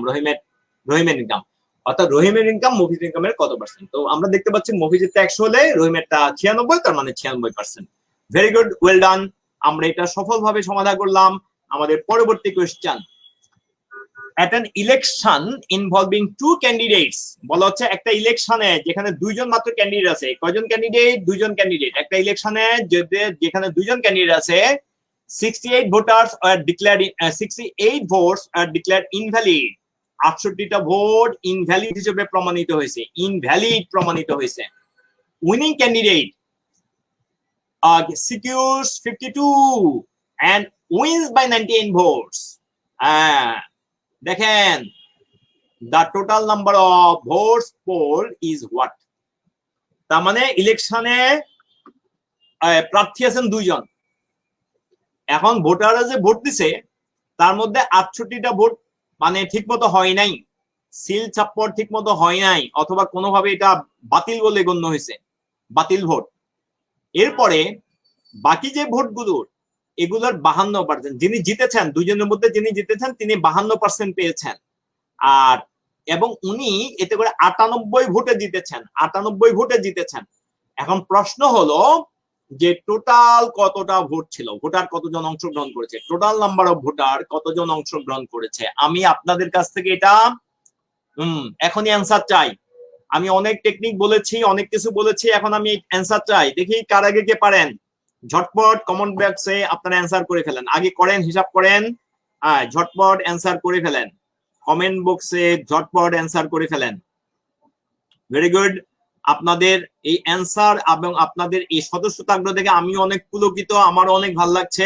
রহিমের ইনকাম, অর্থাৎ রহিমের ইনকাম মফিজের ইনকামের কত পার্সেন্ট। তো আমরা দেখতে পাচ্ছি মফিজেরটা 100 হলে রহিমেরটা 96, তার মানে 96%। Very good, well done. আমরা এটা সফলভাবে সমাধান করলাম। আমাদের পরবর্তী question, at an election involving two candidates, বলা হচ্ছে একটা ইলেকশনে যেখানে দুইজন মাত্র ক্যান্ডিডেট আছে। কয়জন ক্যান্ডিডেট, দুইজন ক্যান্ডিডেট। একটা ইলেকশনে যেখানে দুইজন ক্যান্ডিডেট আছে, 68 ভোটার্স আর ডিক্লেয়ার্ড 68 ভোটস আর ডিক্লেয়ার্ড ইনভ্যালিড, 68টা ভোট ইনভ্যালিড হিসেবে প্রমাণিত হয়েছে। Winning candidate secures 52 and wins by 98 votes. দেখেন the total number of votes polled is what? তার মানে ইলেকশনে প্রার্থী আছেন দুইজন, এখন ভোটাররা যে ভোট দিছে তার মধ্যে 68টা ভোট মানে ঠিক মতো হয় নাই, সিল চাপ্পর ঠিক মতো হয় নাই, অথবা কোনোভাবে এটা বাতিল বলে গণ্য হয়েছে, বাতিল ভোট। এরপরে বাকি যে ভোটগুলোর এগুলোর 52%, যিনি জিতেছেন, দুইজনের মধ্যে যিনি জিতেছেন তিনি 52% পেয়েছেন, আর এবং উনি এতে করে 98 ভোটে জিতেছেন। এখন প্রশ্ন হলো যে টোটাল কতটা ভোট ছিল, ভোটার কতজন অংশগ্রহণ করেছে, টোটাল নাম্বার অফ ভোটার কতজন অংশগ্রহণ করেছে। আমি আপনাদের কাছ থেকে এটা এখনই অ্যান্সার চাই। আমি অনেক টেকনিক বলেছি, অনেক কিছু বলেছি, এখন আমি অ্যান্সার চাই। দেখি কার আগে কে পারেন, ঝটপট কমেন্ট বক্সে আপনারা অ্যান্সার করে ফেলেন, আগে করেন, হিসাব করেন, ঝটপট অ্যান্সার করে ফেলেন, কমেন্ট বক্সে ঝটপট অ্যান্সার করে ফেলেন। ভেরি গুড, আপনাদের এই অ্যান্সার এবং আপনাদের এই সদস্যতা আগ্রহ দেখে আমি অনেক পুলকিত, আমার অনেক ভালো লাগছে।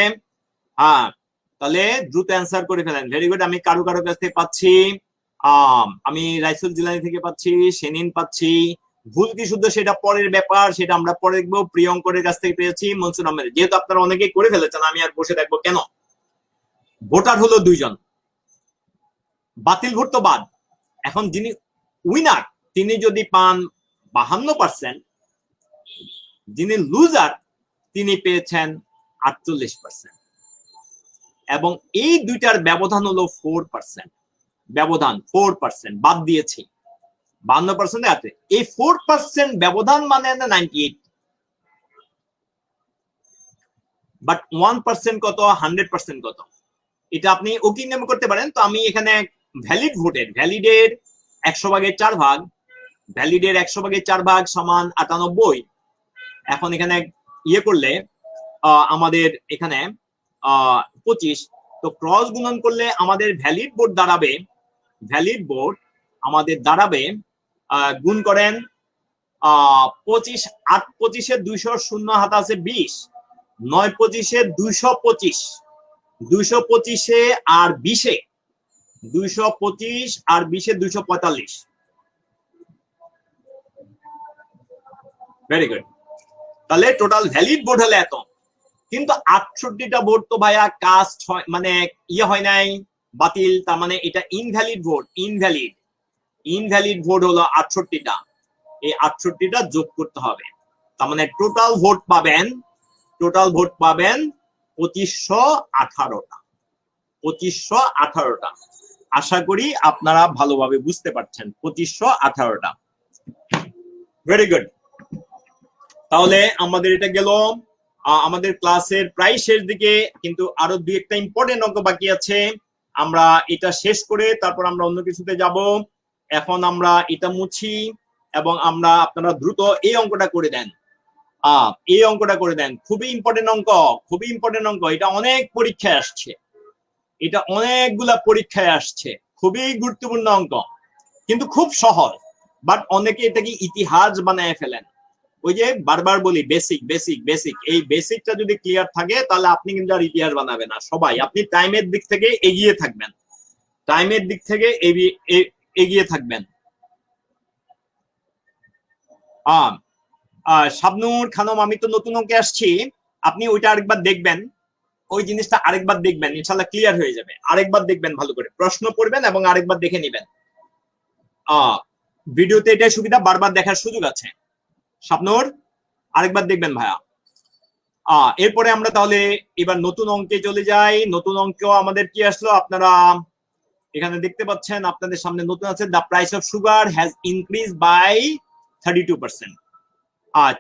তাহলে দ্রুত অ্যান্সার করে ফেলেন। ভেরি গুড, আমি কারো কাছ থেকে পাচ্ছি, আমি রাইসুল জিলানি থেকে পাচ্ছি, সেনিন পাচ্ছি। ভুল কি শুদ্ধ সেটা পরের ব্যাপার, সেটা আমরা পরে দেখবো। প্রিয়ঙ্করের কাছ থেকে পেয়েছি, মনসুর আহমেদ। যেহেতু আপনারা অনেকেই করে ফেলেছেন, আমি আর বসে দেখবো কেন। ভোটার হলো 2 জন, বাতিল ভোট তো বাদ। এখন যিনি উইনার তিনি যদি পান 52%, যিনি লুজার তিনি পেয়েছেন 48%, এবং এই দুইটার ব্যবধান হলো 4%। ব্যবধান 4%, বাদ দিয়েছি 52% আছে। এই 4% ব্যবধান মানে 98, বাট 1% কত, 100% কত, এটা আপনি ওকি নেমে করতে পারেন। তো আমি এখানে ভ্যালিডের 100 ভাগের 4 ভাগ, ভ্যালিডের 100 ভাগের 4 ভাগ সমান 98। এখন এখানে ইয়ে করলে আমাদের এখানে 25, তো ক্রস গুণন করলে আমাদের ভ্যালিড ভোট আমাদের দাঁড়াবে, গুণ করেন 25, 8 25-এ 200, শূন্য হাত আছে 20, 9 25-এ 225, 225-এ আর 20-এ 225 আর 20-এ 245। Very good. তাহলে টোটাল ভ্যালিড ভোট হলে এত, কিন্তু 68টা ভোট তো ভাইয়া কাস্ট হয়, মানে ইয়ে হয় নাই, বাতিল, তার মানে এটা ইনভ্যালিড ভোট। ইনভ্যালিড ভোট হলো 68টা, এই 68টা যোগ করতে হবে। তার মানে টোটাল ভোট পাবেন 2518টা। 2518টা। আশা করি আপনারা ভালোভাবে বুঝতে পারছেন, 2518টা। Very good. তাহলে আমাদের এটা গেল আমাদের ক্লাসের প্রায় শেষ দিকে, কিন্তু আরো 2-একটা ইম্পর্টেন্ট অঙ্ক বাকি আছে। আমরা এটা শেষ করে তারপর আমরা অন্য কিছুতে যাব। এখন আমরা এটা মুছি এবং আপনারা দ্রুত এই অঙ্কটা করে দেন। এই অঙ্কটা করে দেন, খুবই ইম্পর্টেন্ট অঙ্ক। এটা অনেক পরীক্ষায় আসছে, এটা অনেকগুলা পরীক্ষায় আসছে, খুবই গুরুত্বপূর্ণ অঙ্ক, কিন্তু খুব সহজ। বাট অনেকে এটাকে ইতিহাস বানায় ফেলেন। ওই যে বারবার বলি বেসিক, এই বেসিকটা যদি ক্লিয়ার থাকে তাহলে আপনি কিন্তু আর ইতিহাস বানাবেন না। সবাই আপনি টাইমের দিক থেকে এগিয়ে থাকবেন, শাবনূর খানম, আমি তো নতুন অঙ্কে আসছি, আপনি ওইটা আরেকবার দেখবেন, ওই জিনিসটা আরেকবার দেখবেন, ইনশাল্লাহ ক্লিয়ার হয়ে যাবে। আরেকবার দেখবেন, ভালো করে প্রশ্ন পড়বেন এবং আরেকবার দেখে নিবেন। ভিডিওতে এটাই সুবিধা, বারবার দেখার সুযোগ আছে। শাবনূর আরেকবার দেখবেন ভাইয়া। এরপরে আমরা তাহলে এবার নতুন অঙ্কে চলে যাই। নতুন অঙ্ক আমাদের কি আসলো, আপনারা এখানে দেখতে পাচ্ছেন, আপনাদের সামনে নতুন আছে, the price of sugar has increase by 32%।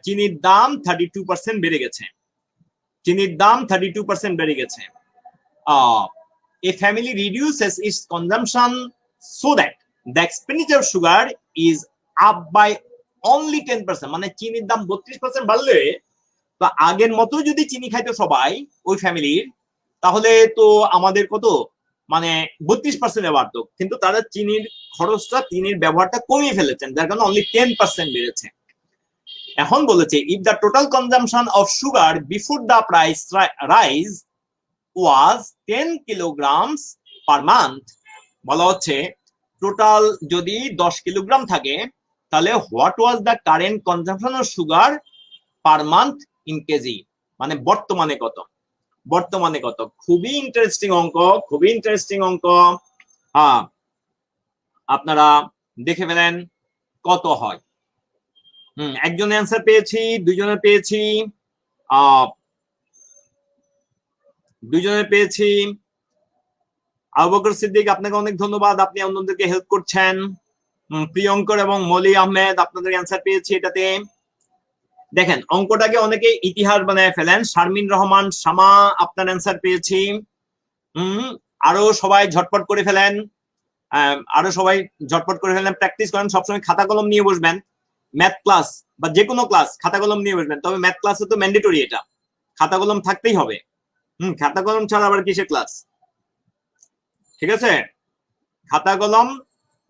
চিনির দাম 32% বেড়ে গেছে। A family reduces its consumption so that the expenditure of sugar is up by only 10%। মানে চিনির দাম 32% বাড়লে, তো আগের মতো যদি চিনি খাইতো সবাই ওই ফ্যামিলির, তাহলে তো আমাদের কত, মানে 32% বাড়তো, কিন্তু তারা চিনির ব্যবহারটা কমিয়ে ফেলেছেন, যার কারণে অনলি 10% বেড়েছে। এখন বলেছে, if the total consumption of sugar before the price rise was 10 kilograms per month, বলা হচ্ছে টোটাল যদি 10 কিলোগ্রাম থাকে, তাহলে what was the current consumption of sugar per month in KG, মানে বর্তমানে কত। খুবই ইন্টারেস্টিং অঙ্ক। আপনারা দেখে ফেলেন কত হয়। একজনের অ্যান্সার পেয়েছি, দুইজনের পেয়েছি। আবু বকর সিদ্দিক, আপনাকে অনেক ধন্যবাদ, আপনি অন্যদেরকে হেল্প করছেন। প্রিয়ঙ্কর এবং মলি আহমেদ, আপনাদের অ্যান্সার পেয়েছি এটাতে। দেখেন অঙ্কটাকে অনেকে ইতিহাস বানায় ফেলেন। শারমিন রহমান শামা, আপনার অ্যান্সার পেয়েছি। আরো সবাই ঝটপট করে ফেলেন, প্র্যাকটিস করেন, সবসময় খাতা কলম নিয়ে বসবেন। ম্যাথ ক্লাস বা যে কোনো ক্লাস খাতা কলম নিয়ে বসবেন, তবে ম্যাথ ক্লাসে তো ম্যান্ডেটরি, এটা খাতা কলম থাকতেই হবে। খাতা কলম ছাড়া আবার কিসের ক্লাস, ঠিক আছে? খাতা কলম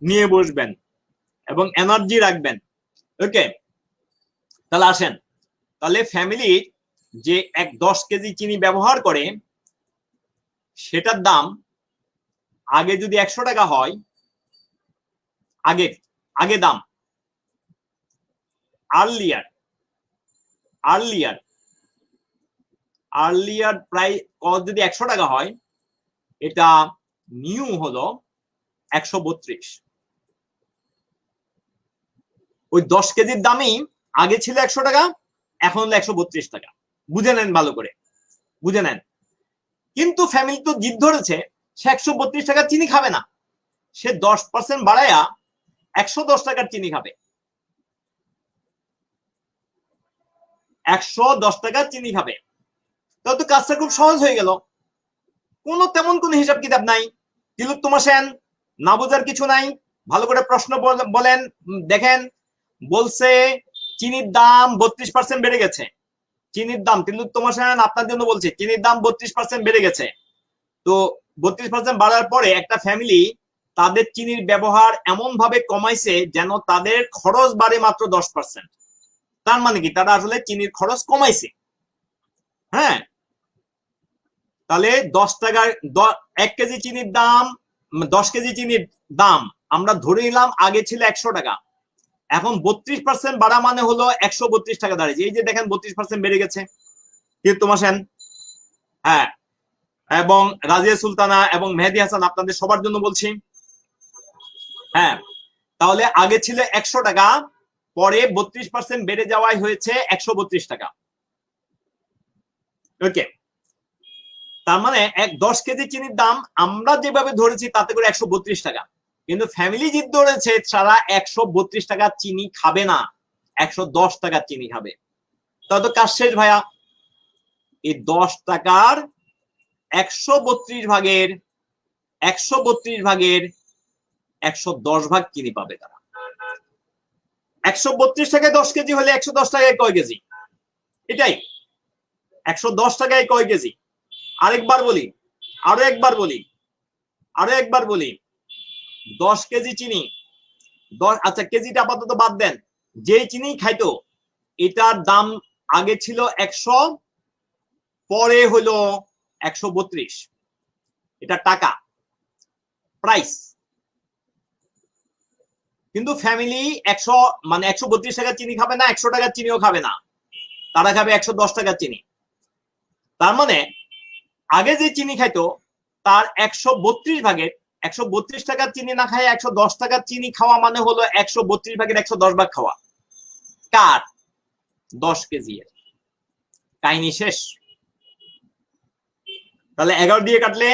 নিয়ে বসবেন এবং এনার্জি রাখবেন। ওকে, তাহলে আসেন, তাহলে ফ্যামিলি যে 10 কেজি চিনি ব্যবহার করে, সেটার দাম আগে যদি 100 টাকা হয়, আগে দাম আর্লিয়ার প্রায় যদি 100 টাকা হয়, এটা নিউ হলো 132। ওই 10 কেজির দামই আগে ছিল 100 টাকা, এখন হলো 132 টাকা। বুঝে নেন ভালো করে, বুঝে নেন। কিন্তু ফ্যামিলি তো জিদ ধরেছে সে 132 টাকার চিনি খাবে না, সে 10% বাড়ায়া 110 টাকার চিনি খাবে। 110 টাকার চিনি খাবে, তাহলে তো কাজটা খুব সহজ হয়ে গেল। তেমন কোনো হিসাব কিতাব নাই। তিলোত্তমা সেন, না বোঝার কিছু নাই, ভালো করে প্রশ্ন বলেন। দেখেন বলছে চিনির দাম 32% বেড়ে গেছে। চিনির দাম, তিলোত্তমা সেন আপনার জন্য বলছে, চিনির দাম 32% বেড়ে গেছে। তো 32% বাড়ার পরে একটা ফ্যামিলি তাদের চিনির ব্যবহার এমন ভাবে কমাইছে যেন তাদের খরচ বাড়ে মাত্র 10%। তার মানে কি তারা আসলে চিনির খরচ কমাইছে। হ্যাঁ, তাহলে 10 টাকার 1 কেজি চিনির দাম, 10 কেজি চিনির দাম আমরা ধরে নিলাম আগে ছিল 100 টাকা, এখন 32% বাড়া মানে হলো 132 টাকা দাঁড়িয়েছে। এই যে দেখেন 32% বেড়ে গেছে। তিলোত্তমা সেন, হ্যাঁ, এবং রাজিয়া সুলতানা এবং মেহেদি হাসান, আপনাদের সবার জন্য বলছি। হ্যাঁ, তাহলে আগে ছিল 100 টাকা, পরে 32% বেড়ে যাওয়ায় হয়েছে 132 টাকা। ওকে, তার মানে 10 কেজি চিনির দাম আমরা যেভাবে ধরেছি তাতে করে 132 টাকা, কিন্তু ফ্যামিলি জিদ ধরেছে তারা 132 টাকা চিনি খাবে না, 110 টাকার চিনি খাবে। তাহলে তো কাজ শেষ ভাইয়া। এই 10 টাকার 132 ভাগের 110 ভাগ চিনি পাবে তারা। 132 টাকায় 10 কেজি হলে 110 টাকায় কয় কেজি? এটাই 110 টাকায় কয় কেজি? আরেকবার বলি, আরো একবার বলি 10 কেজি চিনি, 10, আচ্ছা কেজিটা আপাতত বাদ দেন, যেই চিনি খাইতো এটার দাম আগে ছিল 100, পরে হলো 132। এটা টাকা, প্রাইস। কিন্তু ফ্যামিলি 100 মানে 132 টাকার চিনি খাবে না, 100 টাকার চিনিও খাবে না, তারা খাবে 110 টাকার চিনি। তার মানে আগে যে চিনি খাইতো তার 132 ভাগের 132 টাকার চিনি না খায় 110 টাকার চিনি খাওয়া মানে হলো 132 ভাগের 110 ভাগ খাওয়া। কার? 10 কেজি এর। কাহিনী শেষ। তাহলে 11 দিয়ে কাটলে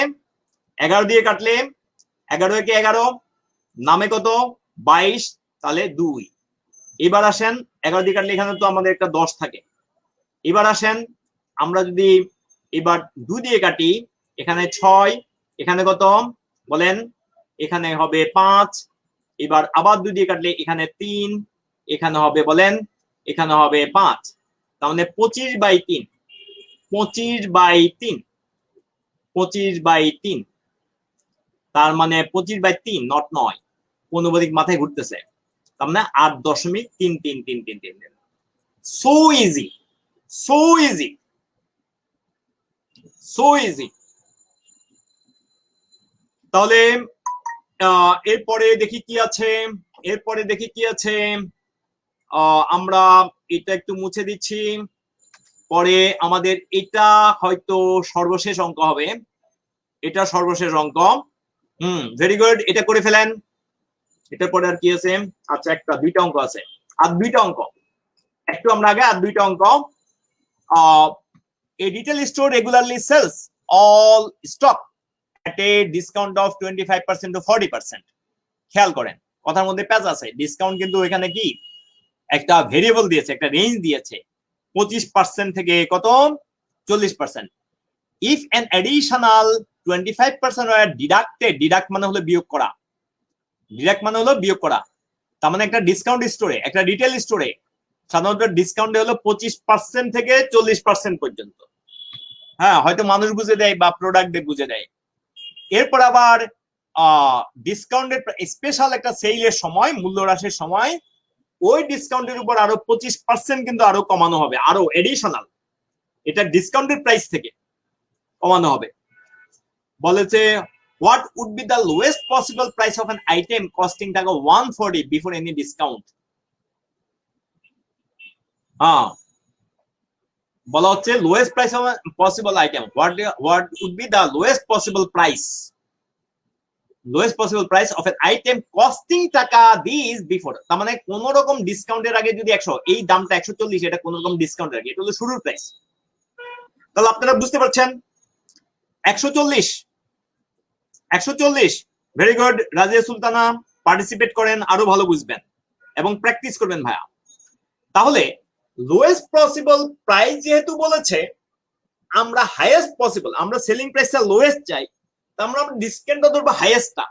11 একে 11, নামে কত 22, তাহলে 2। এবার আসেন 11 দিয়ে কাটলে এখানে তো আমাদের একটা 10 থাকে। এবার আসেন আমরা যদি এবার 2 দিয়ে কাটি, এখানে 6, এখানে কত বলেন? এখানে হবে 5। এবার আবার 2 দিয়ে কাটলে এখানে 3, এখানে হবে বলেন, এখানে হবে 5। তার মানে 25/3, 25/3, 25/3। তার মানে 25/3 নট 9, অনুবাদিক মাথায় ঘুরতেছে। তার মানে 8.333333। So easy, so easy, so easy. তাহলে এরপরে দেখি কি আছে, আমরা এটা একটু মুছে দিচ্ছি, পরে আমাদের এটা হয়তো সর্বশেষ অঙ্ক হবে, এটা সর্বশেষ অঙ্ক। ভেরি গুড, এটা করে ফেলেন। এটার পরে আর কি আছে? আচ্ছা, একটা 2টা অঙ্ক আছে, আর 2টা অঙ্ক একটু আমরা আগে, আর 2টা অঙ্ক। A retail store regularly sells all stock at a discount of 25% to 40%. খেয়াল করেন কথার মধ্যে প্যাচ আছে। ডিসকাউন্ট কিন্তু এখানে কি একটা ভেরিয়েবল দিয়েছে, একটা রেঞ্জ দিয়েছে, 25% থেকে কত 40%। If an additional 25% were deducted, deduct মানে হলো বিয়োগ করা, তার মানে একটা ডিসকাউন্ট স্টোরে, একটা রিটেল স্টোরে সাধারণত ডিসকাউন্ট হলো 25% থেকে 40% পর্যন্ত। হ্যাঁ, হয়তো মানুষ বুঝে দেয় বা প্রোডাক্ট বুঝে দেয়। এরপর আবার ডিসকাউন্টের স্পেশাল একটা সেলের সময়, মূল্য হ্রাসের সময় ওই ডিসকাউন্টের উপর আরো 25% কিন্তু আরো কমানো হবে, আরো এডিশনাল, এটা ডিসকাউন্টের প্রাইস থেকে কমানো হবে। বলেছে what would be the lowest possible price of an item costing টাকা 140 before any discount? বলা হচ্ছে lowest price possible item, what would be the lowest possible price, lowest possible price of an item costing টাকা দিস বিফোর। তার মানে কোন রকম ডিসকাউন্টের আগে যদি 100, এই দামটা 140, এটা কোন রকম ডিসকাউন্টের আগে, এটা হলো শুরুর প্রাইস। তাহলে আপনারা বুঝতে পারছেন 140 very good. Razia Sultana participate করেন, আরো ভালো বুঝবেন এবং প্র্যাকটিস করবেন ভাইয়া। তাহলে লোয়েস্ট পসিবল প্রাইস যেহেতু বলেছে, আমরা হাইয়েস্ট পসিবল, আমরা সেলিং প্রাইসটা লোয়েস্ট চাই, তো আমরা ডিসকাউন্টটা ধরবো হাইয়েস্টটা।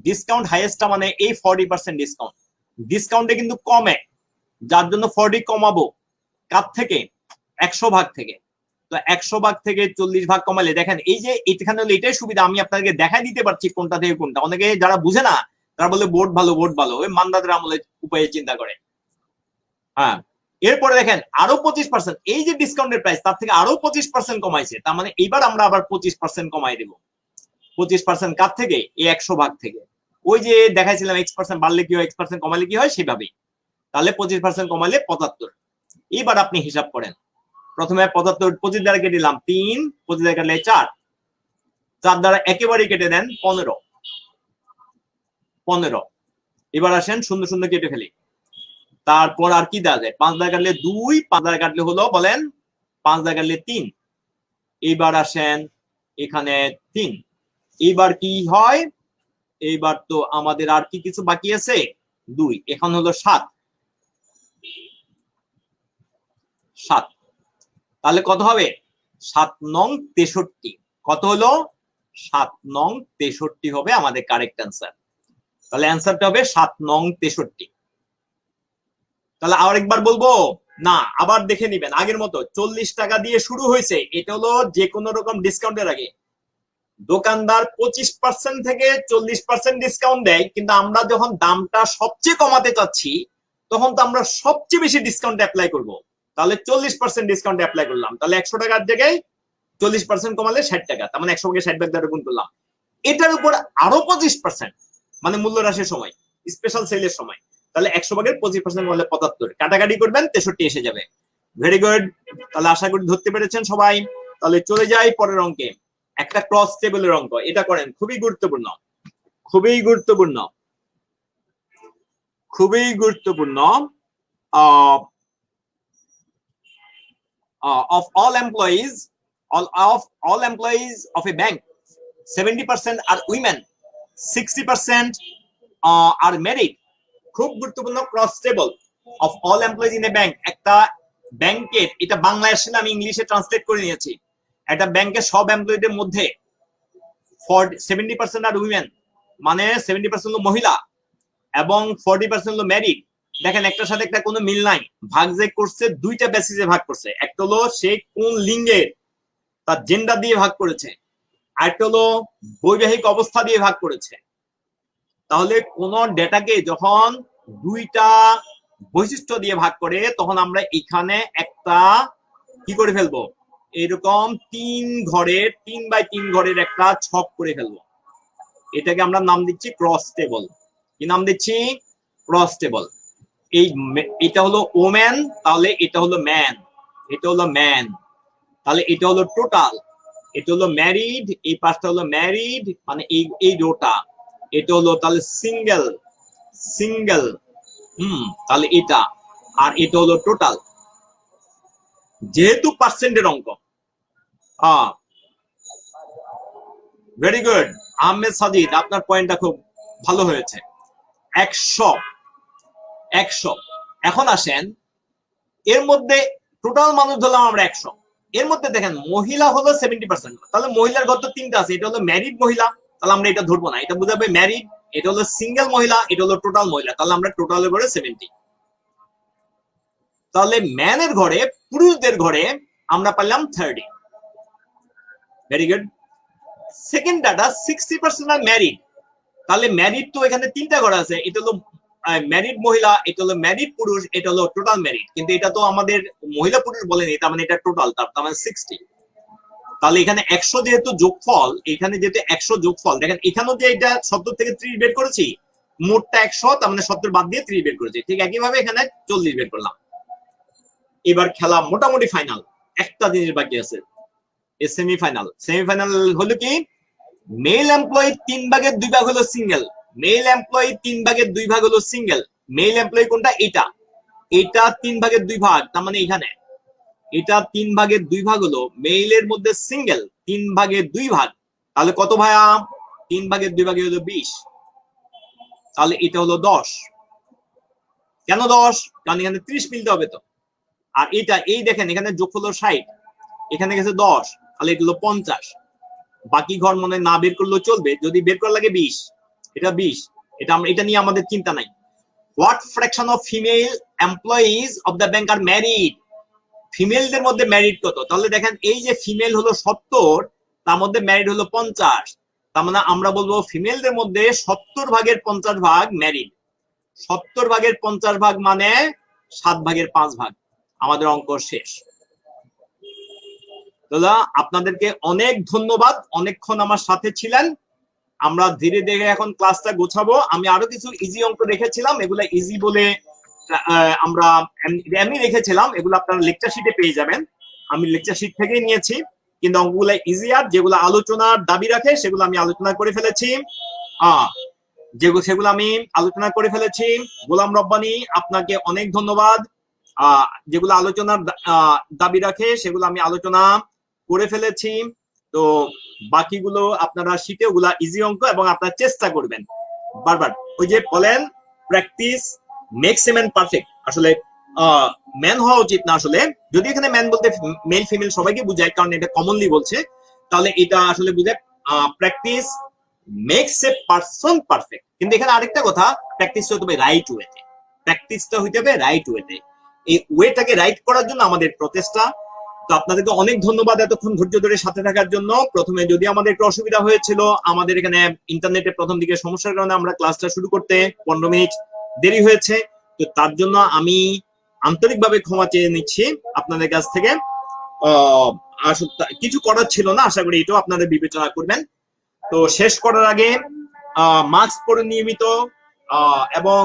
ডিসকাউন্ট হাইয়েস্টটা মানে এই 40% ডিসকাউন্ট, ডিসকাউন্টে কিন্তু কমে, যার জন্য 40 কমাবো কার থেকে, 100 ভাগ থেকে। তো 100 ভাগ থেকে 40 ভাগ কমালে দেখেন এই যে এখানে হলো এটাই সুবিধা, আমি আপনাকে দেখাই দিতে পারছি কোনটা থেকে কোনটা। অনেকে যারা বুঝে না তারা বলে বোর্ড ভালো, বোর্ড ভালো, ওই মান্দাদের আমলে উপায়ে চিন্তা করে। হ্যাঁ, এরপরে দেখেন আরো 25%, এই যে ডিসকাউন্টের প্রাইস তার থেকে আরো 25% কমাইছে, তার মানে এইবার আমরা আবার 25% কমাই দেব। 25% কার থেকে, এই 100 ভাগ থেকে। ওই যে দেখাইছিলাম X% বাড়লে কি হয়, X% কমালে কি হয়, সেভাবেই। তাহলে 25% কমালে 75। এবার আপনি হিসাব করেন, প্রথমে 75 25 দ্বারা কেটে দিলাম 3, 25 দ্বারা কাটলে 4, 4 দ্বারা একেবারে কেটে দেন 15। এবার আসেন শূন্য শূন্য কেটে ফেলি, তারপর আর কি দেওয়া যায়, 5 দ্বারা কাটলে 2, 5 দ্বারা কাটলে হলো বলেন 5 দ্বারা কাটলে 3। এইবার আসেন এখানে 3, এইবার কি হয়, এইবার তো আমাদের আর কি কিছু বাকি আছে, 2, এখন হলো 7। তাহলে কত হবে, 7 নং 63। কত হলো, 7 নং 63 হবে আমাদের কারেক্ট অ্যান্সার। তাহলে অ্যান্সারটা হবে 7 নং 63। তাহলে আরেকবার বলবো না, আবার দেখে নিবেন আগের মতো 40 টাকা দিয়ে শুরু হয়েছে, এটা হলো যে কোনো রকম ডিসকাউন্টের আগে। দোকানদার 25% থেকে 40% ডিসকাউন্ট দেয়, কিন্তু আমরা যখন দামটা সবচেয়ে কমাতে চাচ্ছি তখন তো আমরা সবচেয়ে বেশি ডিসকাউন্ট অ্যাপ্লাই করব। তাহলে 40% ডিসকাউন্ট অ্যাপ্লাই করলাম, তাহলে 100 টাকার জায়গায় 40% কমালে 60 টাকা, তার মানে 100 কে 60 ভাগ দ্বারা গুণ করলাম। এটার উপর আরো 25%, মানে মূল্য হ্রাসের সময়, স্পেশাল সেলের সময়, তাহলে 100 ভাগের 25% করলে 75, কাটাকাটি করবেন 63 এসে যাবে। ভেরি গুড, তাহলে আশা করি ধরতে পেরেছেন সবাই। তাহলে চলে যাই পরের অঙ্কে, একটা ক্রস টেবিলের অঙ্ক, এটা করেন, খুবই গুরুত্বপূর্ণ, খুবই গুরুত্বপূর্ণ, খুবই গুরুত্বপূর্ণ। Of all employees of a bank, 70% are women, 60% are married. খুব গুরুত্বপূর্ণ cross table of all employees in a bank. একটা ব্যাংকের, এটা বাংলায় আসলে আমি ইংলিশে ট্রান্সলেট করে নিয়েছি, একটা ব্যাংকের সব এমপ্লয়ীদের মধ্যে 70% আর উইমেন, মানে 70% হলো মহিলা এবং 40% হলো ম্যারিড। দেখেন একটার সাথে একটা কোনো মিল নাই, ভাগ যে করছে দুইটা বেসিসে ভাগ করছে, একটা হলো সে কোন লিঙ্গের, তার জেন্ডার দিয়ে ভাগ করেছে, আর একটা হলো বৈবাহিক অবস্থা দিয়ে ভাগ করেছে। তাহলে কোন ডেটাকে যখন দুইটা বৈশিষ্ট্য দিয়ে ভাগ করে, তখন আমরা এখানে একটা কি করে ফেলবো, এরকম 3x3 ঘরের একটা ছক করে ফেলবো। এটাকে আমরা নাম দিচ্ছি ক্রস টেবল। কি নাম দিচ্ছি, ক্রস টেবল। এটা হলো ওম্যান, তাহলে এটা হলো ম্যান, এটা হলো ম্যান, তাহলে এটা হলো টোটাল, এটা হলো ম্যারিড, এই পাশটা হলো ম্যারিড, মানে এই রোটা, এটা হলো তাহলে সিঙ্গেল, তাহলে এটা, আর এটা হলো টোটাল। যেহেতু পার্সেন্টের অঙ্ক, ভেরি গুড আহমেদ সাজিদ, আপনার পয়েন্টটা খুব ভালো হয়েছে। 100। এখন আসেন, এর মধ্যে টোটাল মানুষ ধরলাম আমরা 100, এর মধ্যে দেখেন মহিলা হলো 70%, তাহলে মহিলার ঘর তো 3টা আছে, এটা হলো ম্যারিড মহিলা, তাহলে আমরা এটা ধরবো না, এটা বুঝাবে ম্যারিড, এটা হলো সিঙ্গেল মহিলা, এটা হলো টোটাল মহিলা, তাহলে আমরা টোটালের ঘরে 70। তাহলে ম্যানের ঘরে, পুরুষদের ঘরে আমরা পাইলাম 30। Very good. সেকেন্ড ডাটা 60% আর ম্যারিড, তাহলে ম্যারিড তো এখানে 3টা ঘর আছে, এটা হলো ম্যারিড মহিলা, এটা হলো ম্যারিড পুরুষ, এটা হলো টোটাল ম্যারিড, কিন্তু এটা তো আমাদের মহিলা পুরুষ বলেনি, তার মানে এটা টোটাল, তার মানে 60। তাহলে এখানে 100 যেহেতু যোগফল, এখানে যেহেতু 100 যোগফল, দেখেন এখানেও যে এটা 70 থেকে 30 বের করেছি, মোটটা 100, তার মানে 70 বাদ দিয়ে 30 বের করেছি, ঠিক একইভাবে এখানে 40 বের করলাম। এবার খেলা মোটামুটি ফাইনাল, একটা জিনিস বাকি আছে, সেমিফাইনাল। সেমিফাইনাল হলো কি, মেল এমপ্লয়ি 3/2 ভাগ হলো সিঙ্গেল, মেল এমপ্লয়ি 3/2 ভাগ হলো সিঙ্গেল। মেল এমপ্লয়ি কোনটা? এটা, এটা 3/2 ভাগ, তার মানে এখানে এটা 3/2 ভাগ হলো মেইলের মধ্যে সিঙ্গেল 3/2 ভাগ। তাহলে কত ভাইয়া? 3/2 ভাগে হলো 20, তাহলে এটা হলো 10। কেন 10? কারণ এখানে 30 মিলতে হবে তো। আর এটা এই দেখেন এখানে যোগফল হলো 60, এখানে গেছে 10, তাহলে এটা হলো 50। বাকি ঘর মনে না বের করলেও চলবে, যদি বের করা লাগে 20, এটা 20। এটা আমরা, এটা নিয়ে আমাদের চিন্তা নাই। What fraction of female employees of the bank are married? ফিমেলদের মধ্যে ম্যারিড কত? তাহলে দেখেন এই যে ফিমেল হলো 70, তার মধ্যে ম্যারিড হলো 50, তার মানে আমরা বলবো ফিমেলদের মধ্যে 70 ভাগের 50 ভাগ ম্যারিড। 70 ভাগের 50 ভাগ মানে 7 ভাগের 5 ভাগ। আমাদের অঙ্ক শেষ। দাদা আপনাদেরকে অনেক ধন্যবাদ, অনেকক্ষণ আমার সাথে ছিলেন। আমরা ধীরে ধীরে এখন ক্লাসটা গোছাবো। আমি আরো কিছু ইজি অঙ্ক রেখেছিলাম, এগুলা ইজি বলে আমরা এমনি রেখেছিলাম, এগুলো আপনারা লেকচার শিটে পেয়ে যাবেন। আমি লেকচার শিট থেকেই নিয়েছি, কিন্তু অঙ্কগুলো ইজিয়ার, যেগুলো আলোচনার দাবি রাখে সেগুলো আমি আলোচনা করে ফেলেছি। সেগুলো আমি আলোচনা করে ফেলেছি। গোলাম রব্বানি আপনাকে অনেক ধন্যবাদ। যেগুলো আলোচনার দাবি রাখে সেগুলো আমি আলোচনা করে ফেলেছি। তো বাকিগুলো আপনারা শিখে, ওগুলা ইজি অঙ্ক, এবং আপনারা চেষ্টা করবেন বারবার। ওই যে বলেন practice makes a man perfect, আসলে ম্যান হওয়া উচিত না আসলে। যদি এখানে ম্যান বলতে মেল ফিমেল সবাইকে বুঝায়, কারণ এটা কমনলি বলছে, তাহলে এটা আসলে বুঝায় practice makes a person perfect. কিন্তু এখানে আরেকটা কথা, প্র্যাকটিস হতে হবে রাইট ওয়েতে, প্র্যাকটিসটা হইতে হবে রাইট ওয়েতে। এই ওয়েটাকে রাইট করার জন্য আমাদের প্রচেষ্টা। তো আপনাদেরকে অনেক ধন্যবাদ এতক্ষণ ধৈর্য ধরে সাথে থাকার জন্য। প্রথমে যদি আমাদের একটু অসুবিধা হয়েছিল, আমাদের এখানে ইন্টারনেটে প্রথম দিকে সমস্যার কারণে আমরা ক্লাসটা শুরু করতে 15 মিনিট দেরি হয়েছে। তো তার জন্য আমি আন্তরিকভাবে ক্ষমা চেয়ে নিচ্ছি আপনাদের কাছ থেকে। কিছু করার ছিল না, আশা করি এটাও আপনারা বিবেচনা করবেন। তো শেষ করার আগে মাস্ক পরে নিয়মিত, এবং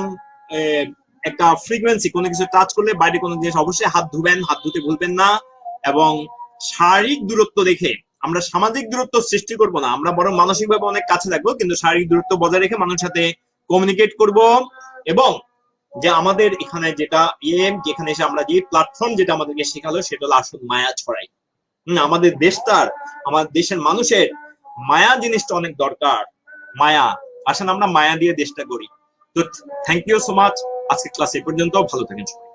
একটা ফ্রিকোয়েন্সি, কোনো কিছু টাচ করলে বাইরে কোনো জিনিস অবশ্যই হাত ধুবেন, হাত ধুতে ভুলবেন না। এবং শারীরিক দূরত্ব দেখে, আমরা সামাজিক দূরত্ব সৃষ্টি করব না, আমরা বরং মানসিকভাবে অনেক কাছে থাকবো, কিন্তু শারীরিক দূরত্ব বজায় রেখে মানুষের সাথে কমিউনিকেট করব। এবং যে আমাদের এখানে যেটা যেখানে এসে আমরা যে প্ল্যাটফর্ম যেটা আমাদেরকে শেখালো সেটা হলো আসল মায়া ছড়াই। আমাদের দেশটার, আমাদের দেশের মানুষের মায়া জিনিসটা অনেক দরকার। মায়া, আসেন আমরা মায়া দিয়ে দেশটা গড়ি। তো থ্যাংক ইউ সো মাচ। আজকে ক্লাস এ পর্যন্ত, ভালো থাকেন সবাই।